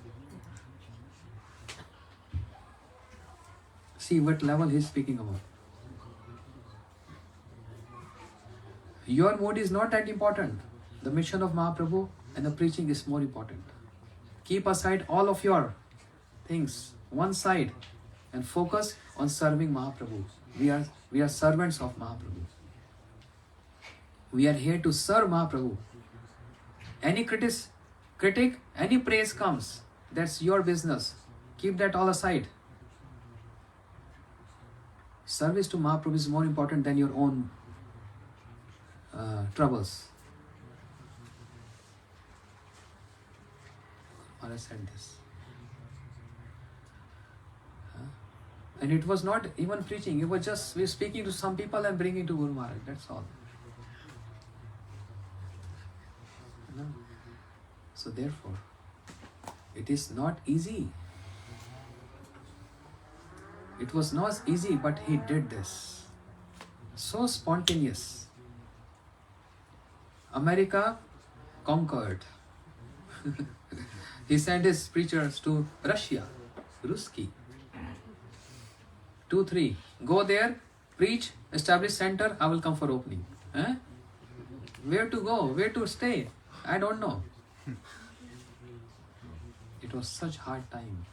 See what level he is speaking about. Your mood is not that important. The mission of Mahaprabhu and the preaching is more important. Keep aside all of your things, one side, and focus on serving Mahaprabhu. We are servants of Mahaprabhu. We are here to serve Mahaprabhu. Any critic, any praise comes, that's your business. Keep that all aside. Service to Mahaprabhu is more important than your own troubles. Maharaj said this. And it was not even preaching, it was just we speaking to some people and bringing to Guru Maharaj, that's all. So therefore, it is not easy. It was not easy, but he did this. So spontaneous. America conquered. He sent his preachers to Russia, Ruski. 2, 3. Go there, preach, establish center, I will come for opening. Where to go? Where to stay? I don't know. It was such hard time.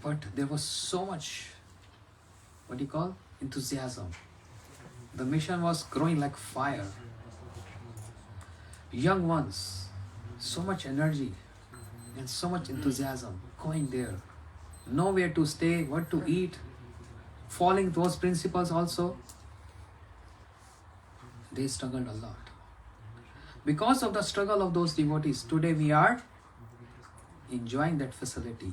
But there was so much, enthusiasm. The mission was growing like fire. Young ones, so much energy and so much enthusiasm going there. Nowhere to stay, what to eat, following those principles also. They struggled a lot. Because of the struggle of those devotees, today we are enjoying that facility.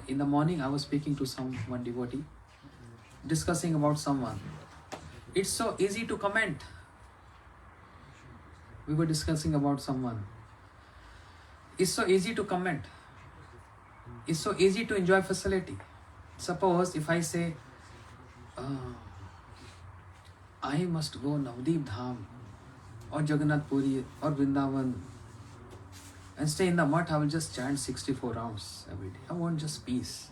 In the morning, I was speaking to one devotee, discussing about someone. It's so easy to comment. We were discussing about someone. It's so easy to comment. It's so easy to enjoy facility. Suppose if I say, I must go Navdeep Dham or Jagannath Puri or Vrindavan and stay in the mutt, I will just chant 64 rounds every day. I want just peace.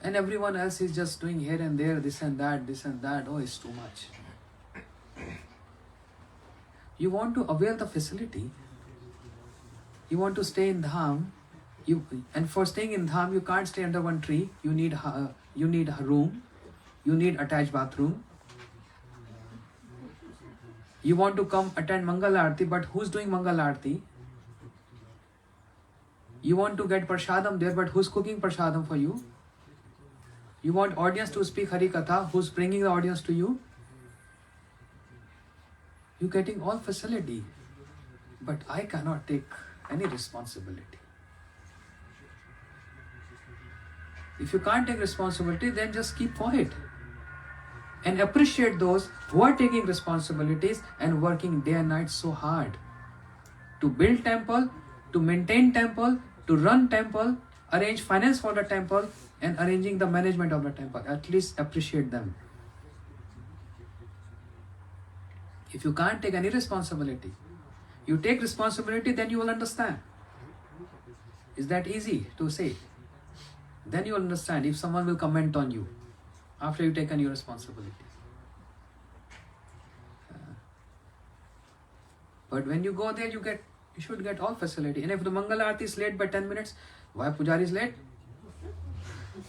And everyone else is just doing here and there, this and that. Oh, it's too much. You want to avail the facility. You want to stay in Dham. And for staying in Dham, you can't stay under one tree. You need a room. You need attached bathroom. You want to come attend Mangal Aarti, but who's doing Mangal Aarti? You want to get Prashadam there, but who's cooking Prashadam for you? You want audience to speak Hari Katha, who's bringing the audience to you? You're getting all facility, but I cannot take any responsibility. If you can't take responsibility, then just keep quiet and appreciate those who are taking responsibilities and working day and night so hard to build temple, to maintain temple, to run temple, arrange finance for the temple, and arranging the management of the temple. At least appreciate them. If you can't take any responsibility, you take responsibility, then you will understand. Is that easy to say? Then you understand if someone will comment on you after you've taken your responsibility. But when you go there, you should get all facility. And if the Mangal Aarti is late by 10 minutes, why Pujari is late?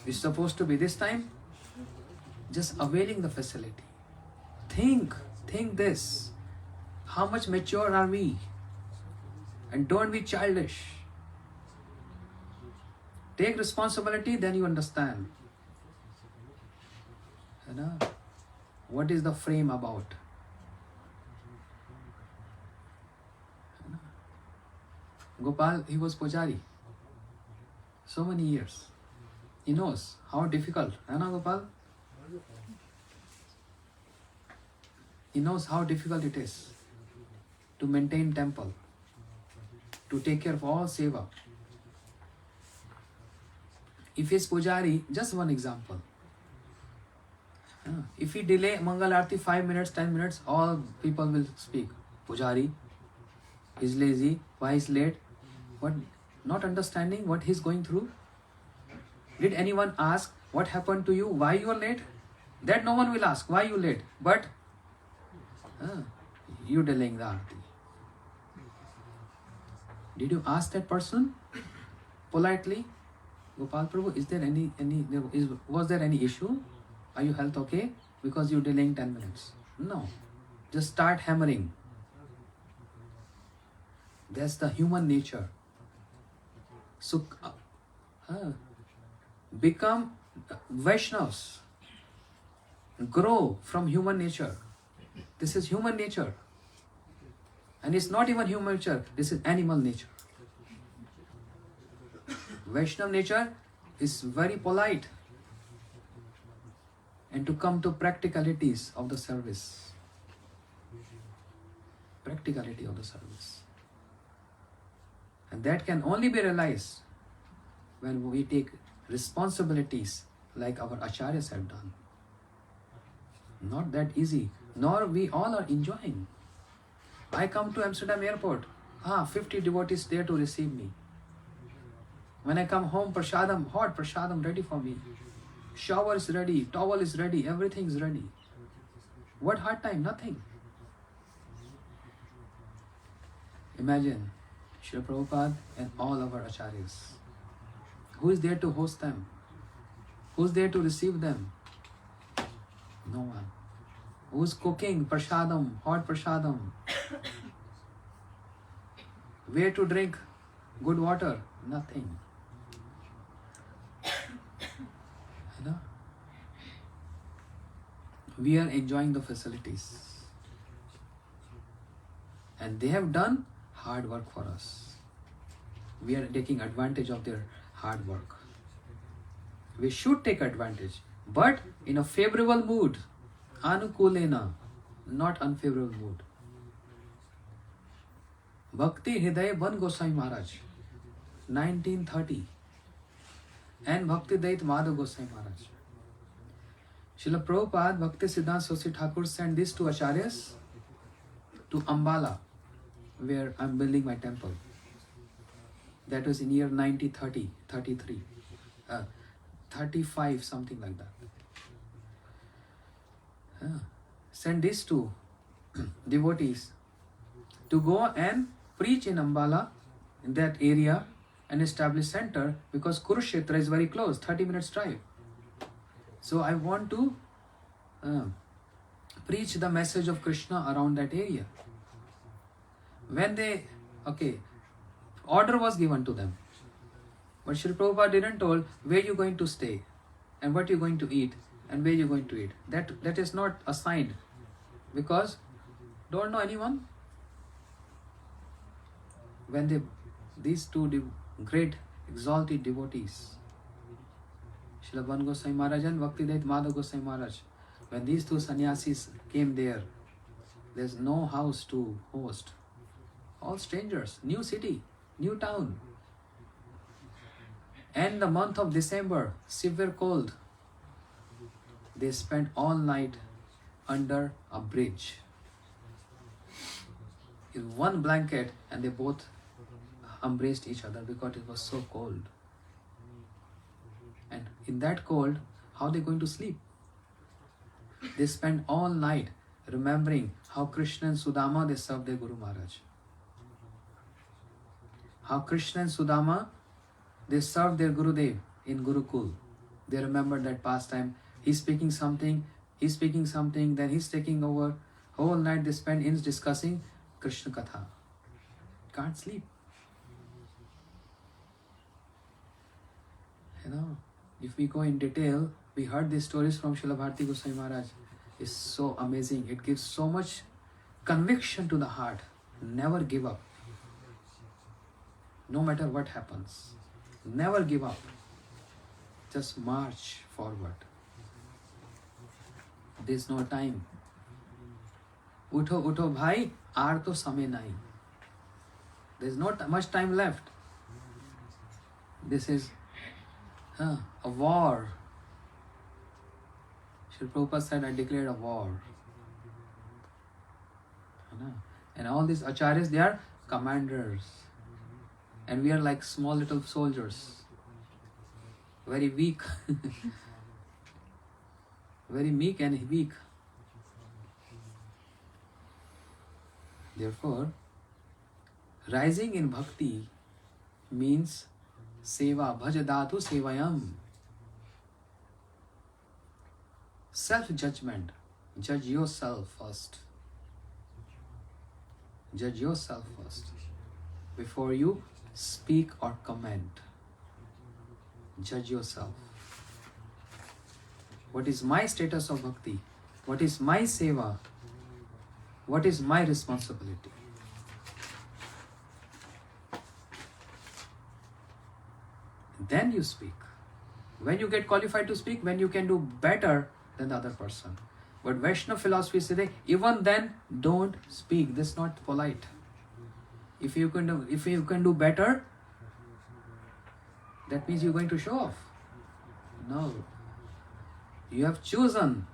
It's supposed to be this time. Just availing the facility. Think this. How much mature are we? And don't be childish. Take responsibility, then you understand. You know, what is the frame about? You know, Gopal, he was Pujari. So many years. He knows how difficult. You know, Gopal? He knows how difficult it is to maintain temple, to take care of all seva. If he is Pujari, just one example. If he delay Mangal Aarti 5 minutes, 10 minutes, all people will speak. Pujari is lazy, why is late? What? Not understanding what he is going through. Did anyone ask what happened to you? Why you are late? That no one will ask. Why you late? But you delaying the Aarti. Did you ask that person politely? Gopal Prabhu, was there any issue? Are you health okay? Because you're delaying 10 minutes. No. Just start hammering. That's the human nature. So, become Vaishnavas. Grow from human nature. This is human nature. And it's not even human nature, this is animal nature. Vaishnava nature is very polite and to come to practicalities of the service. Practicality of the service. And that can only be realized when we take responsibilities like our acharyas have done. Not that easy, nor we all are enjoying. I come to Amsterdam airport, 50 devotees there to receive me. When I come home, prasadam, hot prasadam ready for me. Shower is ready, towel is ready, everything is ready. What hard time? Nothing. Imagine Srila Prabhupada and all our acharyas. Who is there to host them? Who is there to receive them? No one. Who's cooking prasadam, hot prasadam? Where to drink good water? Nothing. You know? We are enjoying the facilities. And they have done hard work for us. We are taking advantage of their hard work. We should take advantage, but in a favorable mood. Anukulena, not unfavorable mood. Bhakti Hriday Ban Goswami Maharaj, 1930. And Bhakti Dait Madhav Goswami Maharaj. Srila Prabhupada, Bhakti Siddhanta Saraswati Thakur sent these two acharyas to Ambala, where I am building my temple. That was in year 1930, 33, 35, something like that. Send these two devotees to go and preach in Ambala, in that area, and establish center, because Kurukshetra is very close, 30 minutes drive. So I want to preach the message of Krishna around that area. When order was given to them. But Srila Prabhupada didn't tell where you're going to stay and what you're going to eat and where you're going to eat. That is not assigned, because don't know anyone. When these two great exalted devotees, Srila Ban Goswami Maharaj and Bhaktivedanta Madhav Goswami Maharaj, when these two sannyasis came there, there's no house to host. All strangers, new city, new town. And the month of December, severe cold. They spent all night under a bridge. In one blanket, and they both embraced each other because it was so cold. And in that cold, how are they going to sleep? They spend all night remembering how Krishna and Sudama, they served their Guru Maharaj. How Krishna and Sudama, they served their Gurudev in Gurukul. They remember that pastime. He's speaking something, then he's taking over. Whole night they spend in discussing Krishna Katha. Can't sleep. You know, if we go in detail, we heard these stories from Srila Bharati Goswami Maharaj. It's so amazing. It gives so much conviction to the heart. Never give up. No matter what happens. Never give up. Just march forward. There's no time. Utho, utho bhai, aar to samay nahi. There's not much time left. This is a war. Srila Prabhupada said, I declared a war. And all these acharyas, they are commanders. And we are like small little soldiers. Very weak. Very meek and weak. Therefore, rising in bhakti means seva, bhajadatu sevayam. Self-judgment. Judge yourself first. Judge yourself first before you speak or comment. Judge yourself. What is my status of bhakti? What is my seva? What is my responsibility? Then you speak. When you get qualified to speak, when you can do better than the other person. But Vaishnava philosophy says, even then, don't speak. That's not polite. If you can do better, that means you're going to show off. No. You have chosen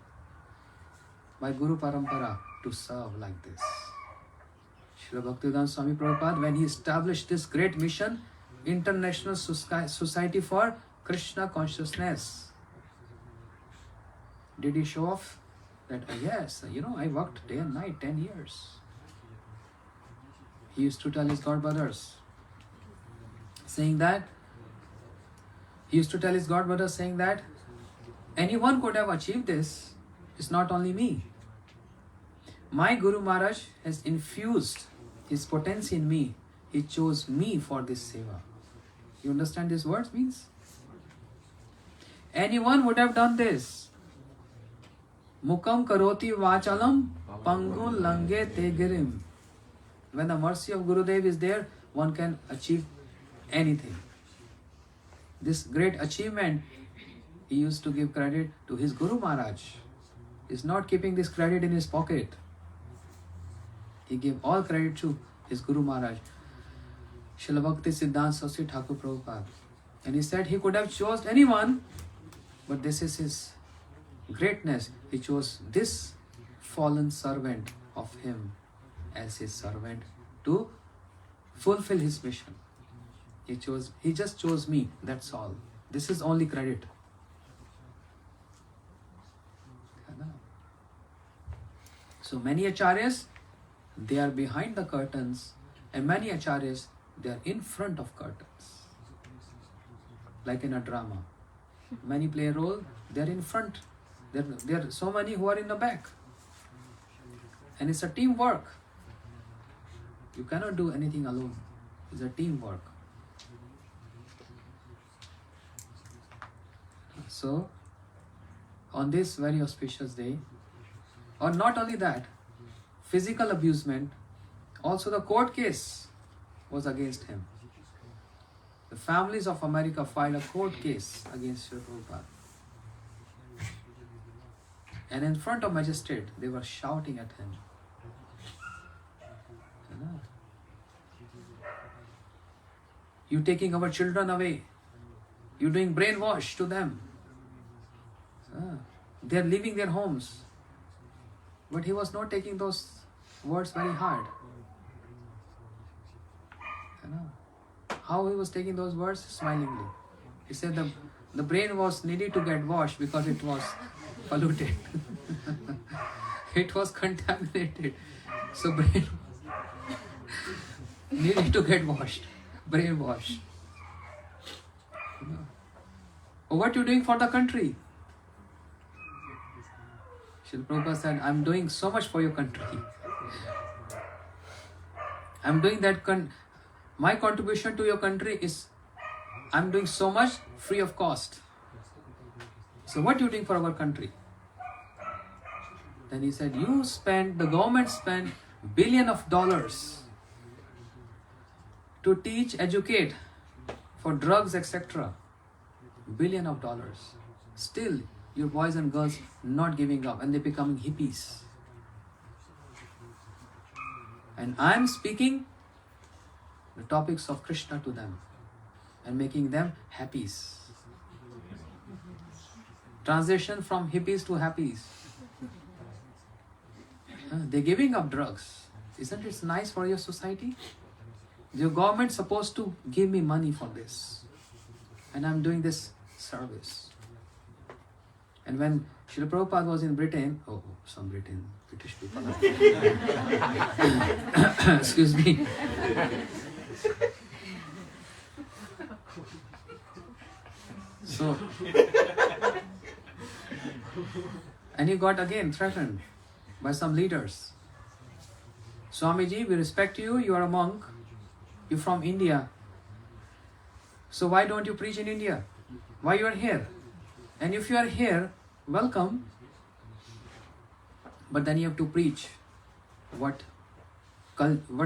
by Guru Parampara to serve like this. Srila Bhaktivedanta Swami Prabhupada, when he established this great mission, International Society for Krishna Consciousness, did he show off that, yes, I worked day and night 10 years. He used to tell his god brothers, saying that anyone could have achieved this. It's not only me. My Guru Maharaj has infused his potency in me. He chose me for this seva. You understand these words means? Anyone would have done this. Mukam karoti vachalam pangun lange te girim. When the mercy of Gurudev is there, one can achieve anything. This great achievement, he used to give credit to his Guru Maharaj. He's not keeping this credit in his pocket. He gave all credit to his Guru Maharaj, Srila Bhakti Siddhanta Saraswati Thakur Prabhupada. And he said he could have chosen anyone, but this is his greatness. He chose this fallen servant of him as his servant to fulfill his mission. He just chose me, that's all. This is only credit. So many acharyas, they are behind the curtains, and many acharyas, they are in front of curtains. Like in a drama. Many play a role, they are in front. There are so many who are in the back. And it's a teamwork. You cannot do anything alone. It's a teamwork. So, on this very auspicious day, or not only that, physical abusement, also the court case was against him. The families of America filed a court case against Srila Prabhupada. And in front of magistrate, they were shouting at him. You taking our children away. You doing brainwash to them. They are leaving their homes. But he was not taking those words very hard. How he was taking those words? Smilingly. He said the The brain was needed to get washed because it was polluted. It was contaminated. So brain needed to get washed. Brain wash. What are you doing for the country? Srila Prabhupada said, I'm doing so much for your country. I'm doing that. My contribution to your country is, I'm doing so much free of cost. So what are you doing for our country? Then he said, the government spent $billions of dollars to teach, educate for drugs, etc. $billions of dollars. Still, your boys and girls not giving up and they're becoming hippies. And I'm speaking the topics of Krishna to them and making them happies. Transition from hippies to happies. They're giving up drugs. Isn't it nice for your society? Your government supposed to give me money for this. And I'm doing this service. And when Srila Prabhupada was in Britain, British people. Excuse me. So, and he got again threatened by some leaders. Swamiji, we respect you, you are a monk, you're from India. So why don't you preach in India? Why you are here? And if you are here, welcome. But then you have to preach what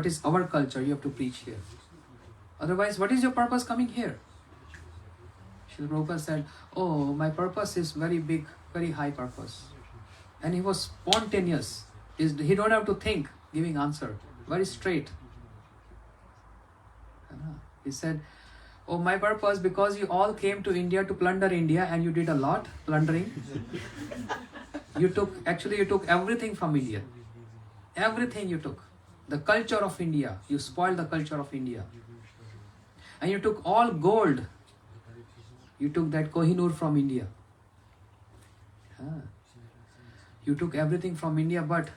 is our culture, you have to preach here. Otherwise, what is your purpose coming here? Srila Prabhupada said, oh, my purpose is very big, very high purpose. And he was spontaneous. He don't have to think, giving answer. Very straight. He said, oh, my purpose, because you all came to India to plunder India and you did a lot plundering. You took everything from India. Everything you took. The culture of India. You spoiled the culture of India. And you took all gold. You took that Kohinoor from India. You took everything from India, but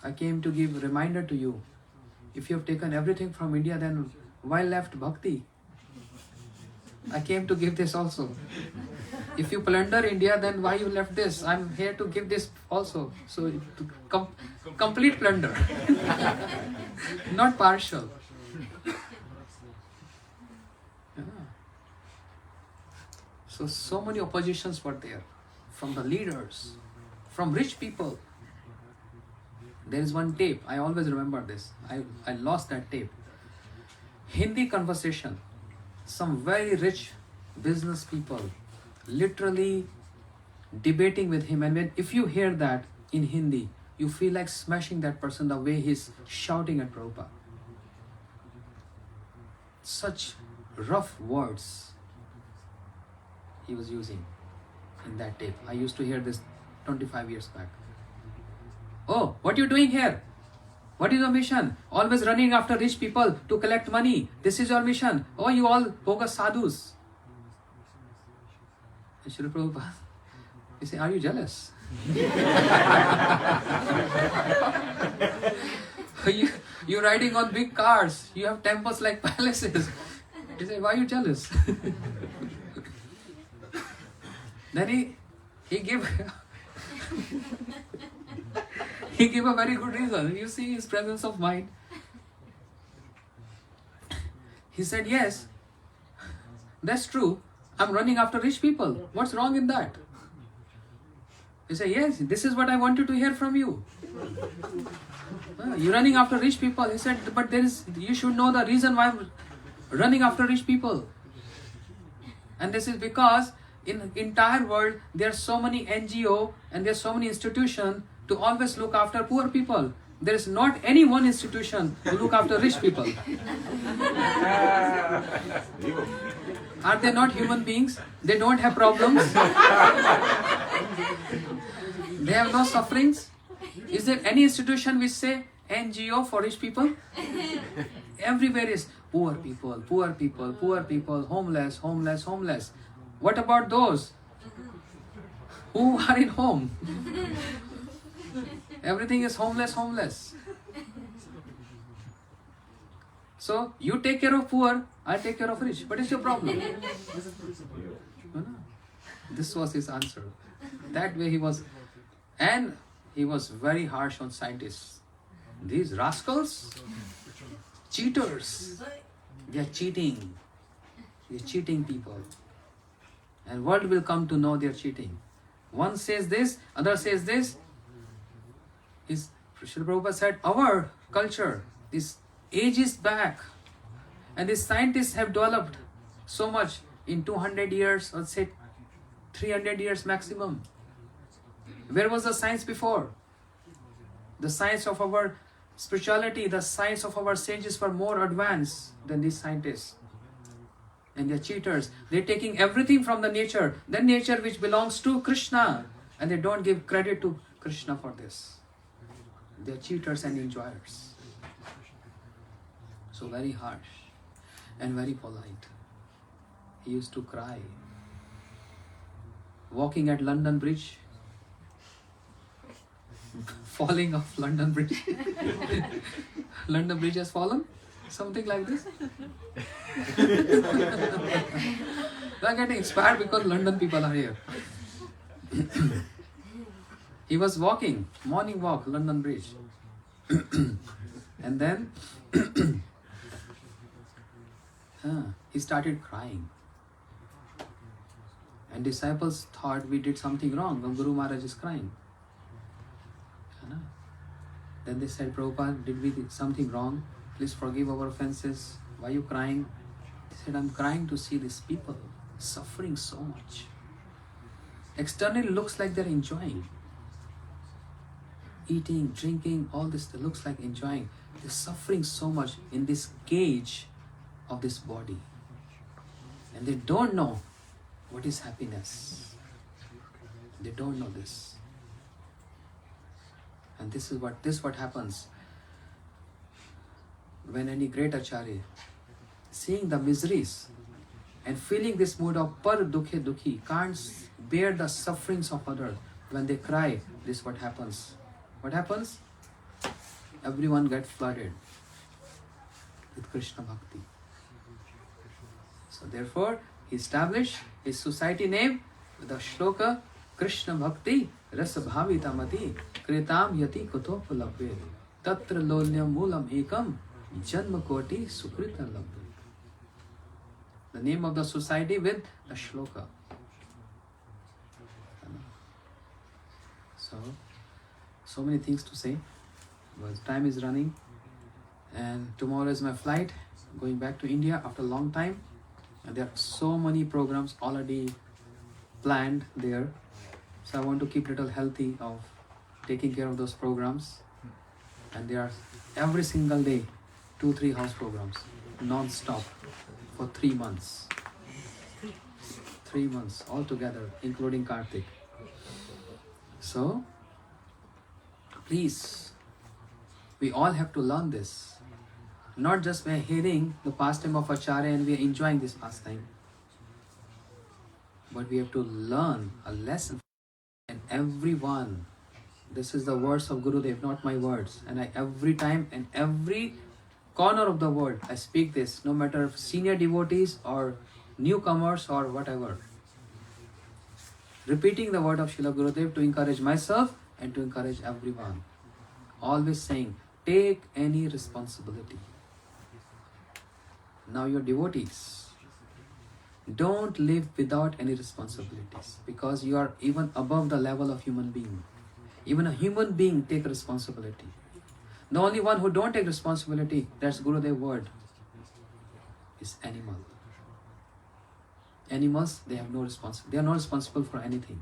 I came to give a reminder to you. If you have taken everything from India, then why left bhakti? I came to give this also. If you plunder India, then why you left this? I'm here to give this also. So, complete plunder. Not partial. So many oppositions were there. From the leaders, from rich people. There is one tape, I always remember this. I lost that tape. Hindi conversation. Some very rich business people literally debating with him. And if you hear that in Hindi, you feel like smashing that person the way he's shouting at Prabhupada. Such rough words he was using in that tape. I used to hear this 25 years back. Oh, what are you doing here? What is your mission? Always running after rich people to collect money. This is your mission. Oh, you all bogus sadhus. And Srila Prabhupada, he said, are you jealous? You're riding on big cars. You have temples like palaces. He said, why are you jealous? Then he gave he gave a very good reason. You see his presence of mind. He said, yes, that's true. I'm running after rich people. What's wrong in that? He said, yes, this is what I wanted to hear from you. You're running after rich people. He said, but you should know the reason why I'm running after rich people. And this is because in the entire world, there are so many NGO and there are so many institutions to always look after poor people. There is not any one institution to look after rich people. Are they not human beings? They don't have problems. They have no sufferings. Is there any institution which say NGO for rich people? Everywhere is poor people, poor people, poor people, homeless, homeless, homeless. What about those who are in home? Everything is homeless. So you take care of poor, I take care of rich. What is your problem? No. This was his answer. That way he was, and he was very harsh on scientists. These rascals, cheaters, they are cheating. They are cheating people. And world will come to know they are cheating. One says this, other says this. Srila Prabhupada said, our culture is ages back, and these scientists have developed so much in 200 years, or say 300 years maximum. Where was the science before? The science of our spirituality, the science of our sages were more advanced than these scientists. And they're cheaters. They're taking everything from the nature, the nature which belongs to Krishna, and they don't give credit to Krishna for this. They're cheaters and enjoyers. So very harsh and very polite. He used to cry. Walking at London Bridge, falling off London Bridge. London Bridge has fallen? Something like this? They are getting inspired because London people are here. He was walking, morning walk, London Bridge. And then he started crying. And disciples thought we did something wrong when Guru Maharaj is crying. Then they said, Prabhupada, did we do something wrong? Please forgive our offenses. Why are you crying? He said, I'm crying to see these people suffering so much. Externally looks like they're enjoying. Eating, drinking, all this, it looks like enjoying. They're suffering so much in this cage of this body. And they don't know what is happiness. They don't know this. And this is what happens when any great acharya, seeing the miseries and feeling this mood of par dukhe dukhi, can't bear the sufferings of others, when they cry, this is what happens. What happens? Everyone gets flooded with Krishna Bhakti. So therefore, he established his society name with the shloka Krishna Bhakti Rasa Bhavita Mati Kritam Yati Kuto Pulabhe Tatra Lolyam Mulam Ekam Janma Koti Sukrita Labhe. The name of the society with the shloka. So many things to say, but time is running, and tomorrow is my flight going back to India after a long time, and there are so many programs already planned there. So I want to keep little healthy of taking care of those programs, and there are every single day 2-3 house programs non-stop for 3 months. 3 months altogether, including Kartik. So please, we all have to learn this. Not just by hearing the pastime of Acharya and we are enjoying this pastime, but we have to learn a lesson. And everyone, this is the words of Gurudev, not my words. And every time and every corner of the world, I speak this, no matter if senior devotees or newcomers or whatever. Repeating the word of Srila Gurudev to encourage myself and to encourage everyone. Always saying, take any responsibility. Now you're devotees. Don't live without any responsibilities, because you are even above the level of human being. Even a human being take responsibility. The only one who don't take responsibility, that's Gurudev word, is animal. Animals, they have no responsibility. They are not responsible for anything.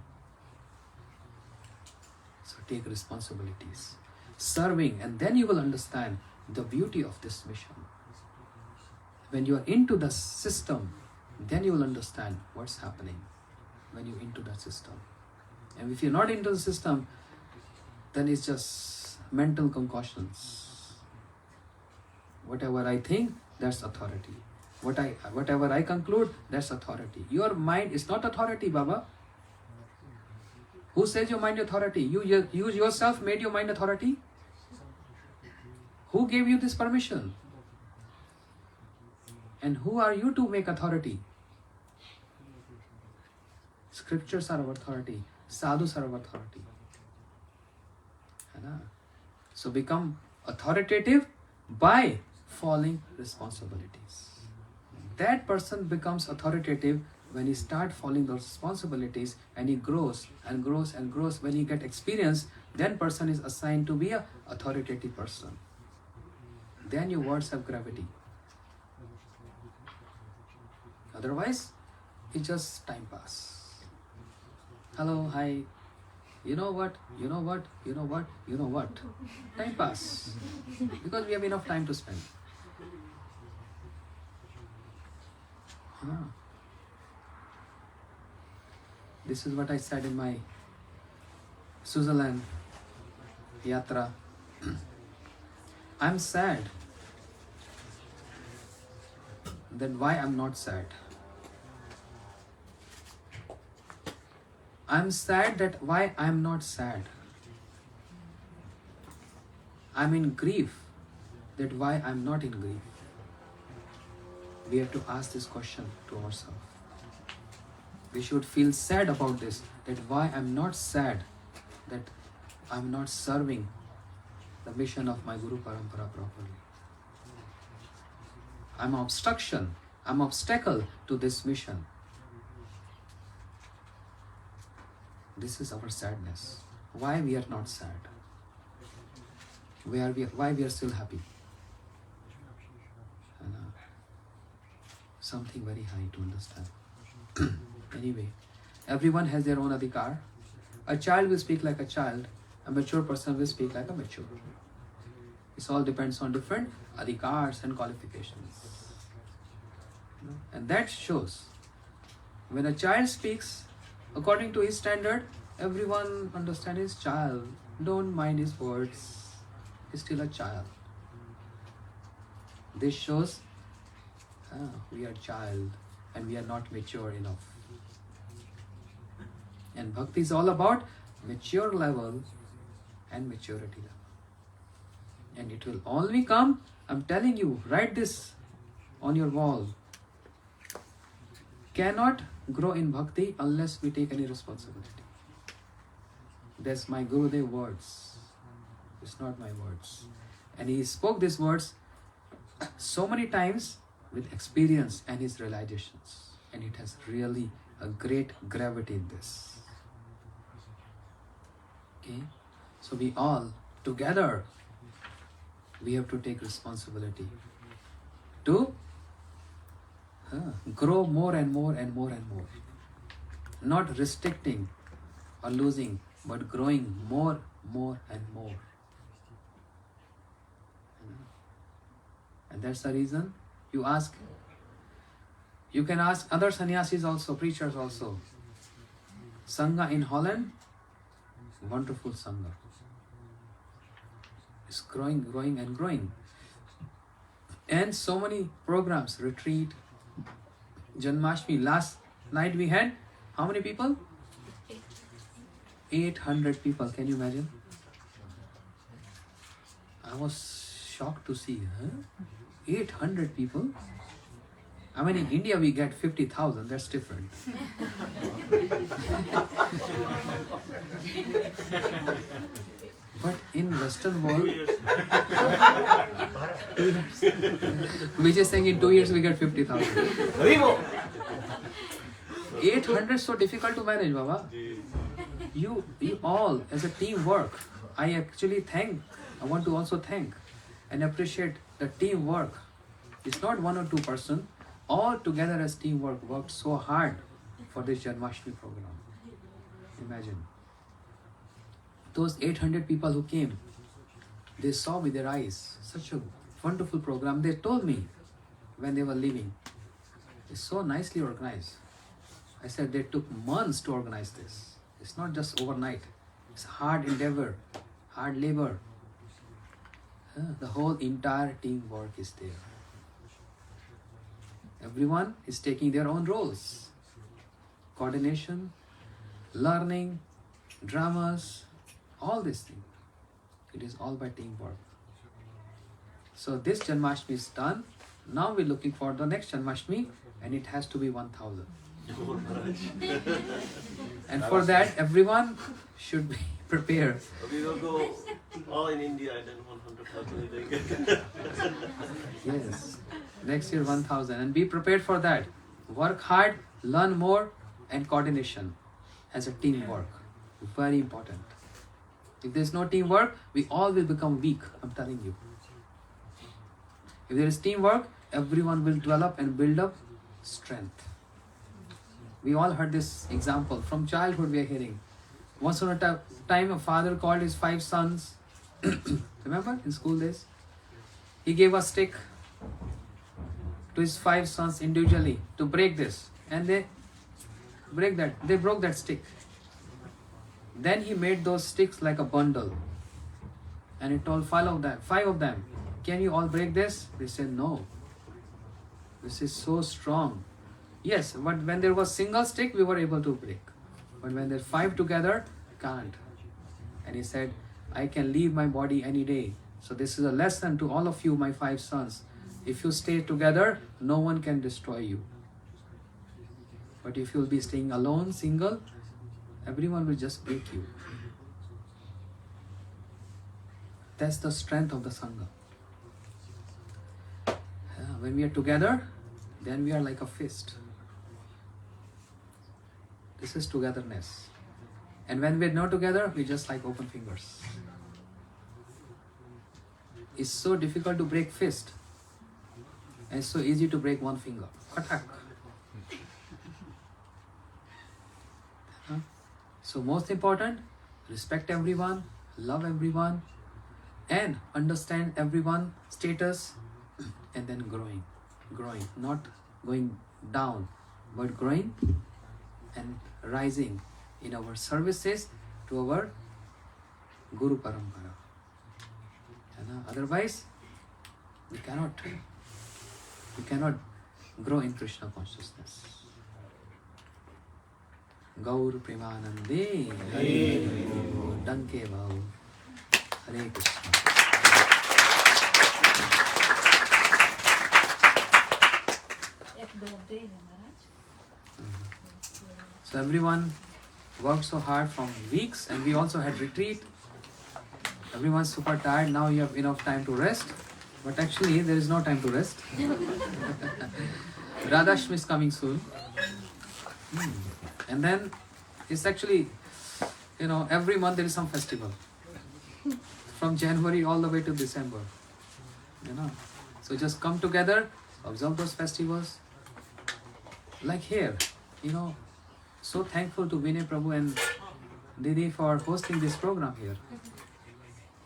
So take responsibilities. Serving, and then you will understand the beauty of this mission. When you are into the system, then you will understand what's happening when you're into that system. And if you're not into the system, then it's just mental concoctions. Whatever I think, that's authority. Whatever I conclude, that's authority. Your mind is not authority, Baba. Who says your mind authority? You yourself made your mind authority? Who gave you this permission? And who are you to make authority? Scriptures are our authority. Sadhus are our authority. So become authoritative by following responsibilities. That person becomes authoritative when he starts following those responsibilities, and he grows and grows and grows. When he gets experience, then person is assigned to be a authoritative person. Then your words have gravity. Otherwise, it's just time pass. Hello, hi. You know what? You know what? You know what? You know what? Time pass. Because we have enough time to spend. This is what I said in my Switzerland yatra. I'm sad. Then why I'm not sad? I'm sad that why I'm not sad. I'm in grief that why I'm not in grief. We have to ask this question to ourselves. We should feel sad about this, that why I'm not sad, that I'm not serving the mission of my Guru Parampara properly. I'm an obstruction, I'm an obstacle to this mission. This is our sadness. Why we are not sad? Why we are still happy? Something very high to understand. Anyway, everyone has their own adhikar. A child will speak like a child. A mature person will speak like a mature. It all depends on different adhikars and qualifications. And that shows when a child speaks according to his standard, everyone understands his child. Don't mind his words. He's still a child. This shows we are child and we are not mature enough. And bhakti is all about mature level and maturity level. And it will only come, I'm telling you, write this on your wall. Cannot grow in bhakti unless we take any responsibility. That's my Gurudev words. It's not my words. And he spoke these words so many times with experience and his realizations. And it has really a great gravity in this. Okay? So we all, together, we have to take responsibility to grow more and more and more and more. Not restricting or losing, but growing more and more. And that's the reason you can ask other sannyasis also, preachers also. Sangha in Holland, wonderful Sangha. It's growing and growing. And so many programs, retreat, Janmashtami. Last night we had, how many people? 800 people, can you imagine? I was shocked to see, 800 people? I mean, in India we get 50,000, that's different. But in Western world, we're just saying in 2 years we get 50,000. 800 so difficult to manage, Baba. You all, as a teamwork, I want to also thank and appreciate the teamwork. It's not one or two person. All together as teamwork worked so hard for this Janmashtami program. Imagine. Those 800 people who came, they saw with their eyes such a wonderful program. They told me when they were leaving, it's so nicely organized. I said they took months to organize this. It's not just overnight. It's hard endeavor, hard labor. The whole entire teamwork is there. Everyone is taking their own roles. Coordination, learning, dramas, all these things. It is all by teamwork. So this Janmashtami is done. Now we're looking for the next Janmashtami, and it has to be 1000. And for that, everyone should be prepared. We will go all in India and then 100,000. Yes, next year 1000, and be prepared for that. Work hard, learn more, and coordination as a teamwork. Very important. If there is no teamwork, we all will become weak. I'm telling you. If there is teamwork, everyone will develop and build up strength. We all heard this example from childhood. We are hearing. Once on a time, a father called his 5 sons. Remember in school days? He gave a stick to his 5 sons individually to break this, and they broke that stick. Then he made those sticks like a bundle, and he told 5 of them, can you all break this? They said no. This is so strong. Yes, but when there was single stick, we were able to break. But when there are 5 together, can't. And he said, I can leave my body any day. So this is a lesson to all of you, my 5 sons. If you stay together, no one can destroy you. But if you'll be staying alone, single, everyone will just break you. That's the strength of the Sangha. When we are together, then we are like a fist. This is togetherness. And when we're not together, we just like open fingers. It's so difficult to break fist. And it's so easy to break one finger. Attack. So most important, respect everyone, love everyone, and understand everyone's status, and then growing, not going down, but growing and rising in our services to our Guru Parampara. Otherwise, we cannot grow in Krishna consciousness. Gaur Premanande Danke Bhau Hare Krishna. So everyone worked so hard from weeks, and we also had retreat. Everyone's super tired. Now you have enough time to rest. But actually there is no time to rest. Radhashmi is coming soon. And then it's actually, every month there is some festival. From January all the way to December. So just come together, observe those festivals. Like here, so thankful to Vinay Prabhu and Didi for hosting this program here.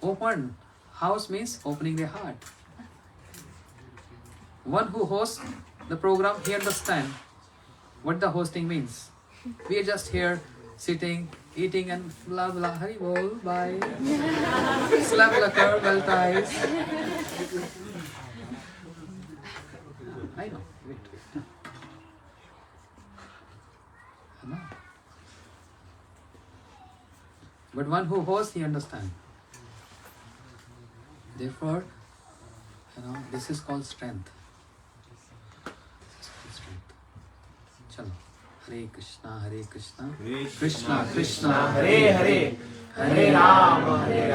Open house means opening their heart. One who hosts the program, he understands what the hosting means. We are just here sitting, eating and blah blah, Hari bol, bye. Slap liquor, well ties. I know, wait. But one who hosts, he understands. Therefore, this is called strength. Chalo. Hare Krishna, Hare Krishna, Krishna Krishna, Hare Hare, Hare Rama, Hare Rama.